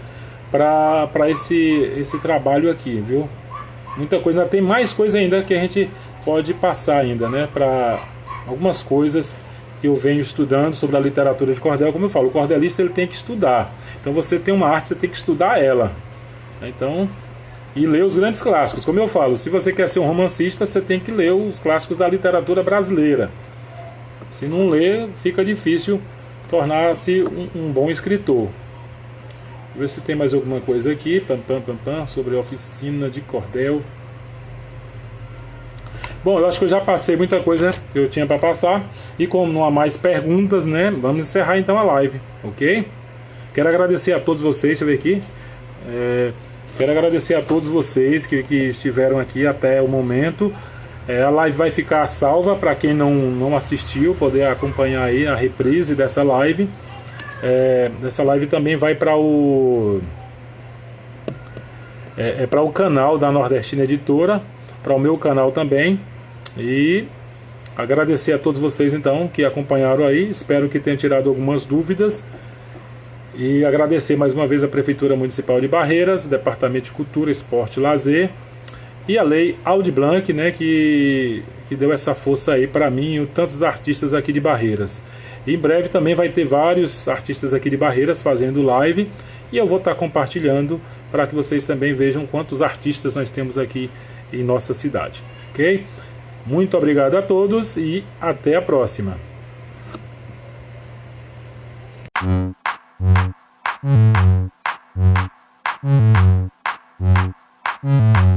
Para esse trabalho aqui, viu? Muita coisa. Ainda tem mais coisa ainda que a gente pode passar ainda, né? Para algumas coisas que eu venho estudando sobre a literatura de cordel. Como eu falo, o cordelista ele tem que estudar. Então você tem uma arte, você tem que estudar ela. Então, e ler os grandes clássicos. Como eu falo, se você quer ser um romancista, você tem que ler os clássicos da literatura brasileira. Se não ler, fica difícil tornar-se um bom escritor. Vou ver se tem mais alguma coisa aqui sobre a oficina de cordel. Bom, eu acho que eu já passei muita coisa que eu tinha para passar. E como não há mais perguntas, né? Vamos encerrar então a live, ok? Quero agradecer a todos vocês, deixa eu ver aqui. Quero agradecer a todos vocês que estiveram aqui até o momento. A live vai ficar salva para quem não assistiu, poder acompanhar aí a reprise dessa live. Essa live também vai para o canal da Nordestina Editora, para o meu canal também. E agradecer a todos vocês então que acompanharam aí. Espero que tenham tirado algumas dúvidas. E agradecer mais uma vez a Prefeitura Municipal de Barreiras, Departamento de Cultura, Esporte e Lazer, e a Lei Aldir Blanc, né, que deu essa força aí para mim e tantos artistas aqui de Barreiras. E em breve também vai ter vários artistas aqui de Barreiras fazendo live, e eu vou estar compartilhando para que vocês também vejam quantos artistas nós temos aqui em nossa cidade, ok? Muito obrigado a todos e até a próxima. Mm-hmm.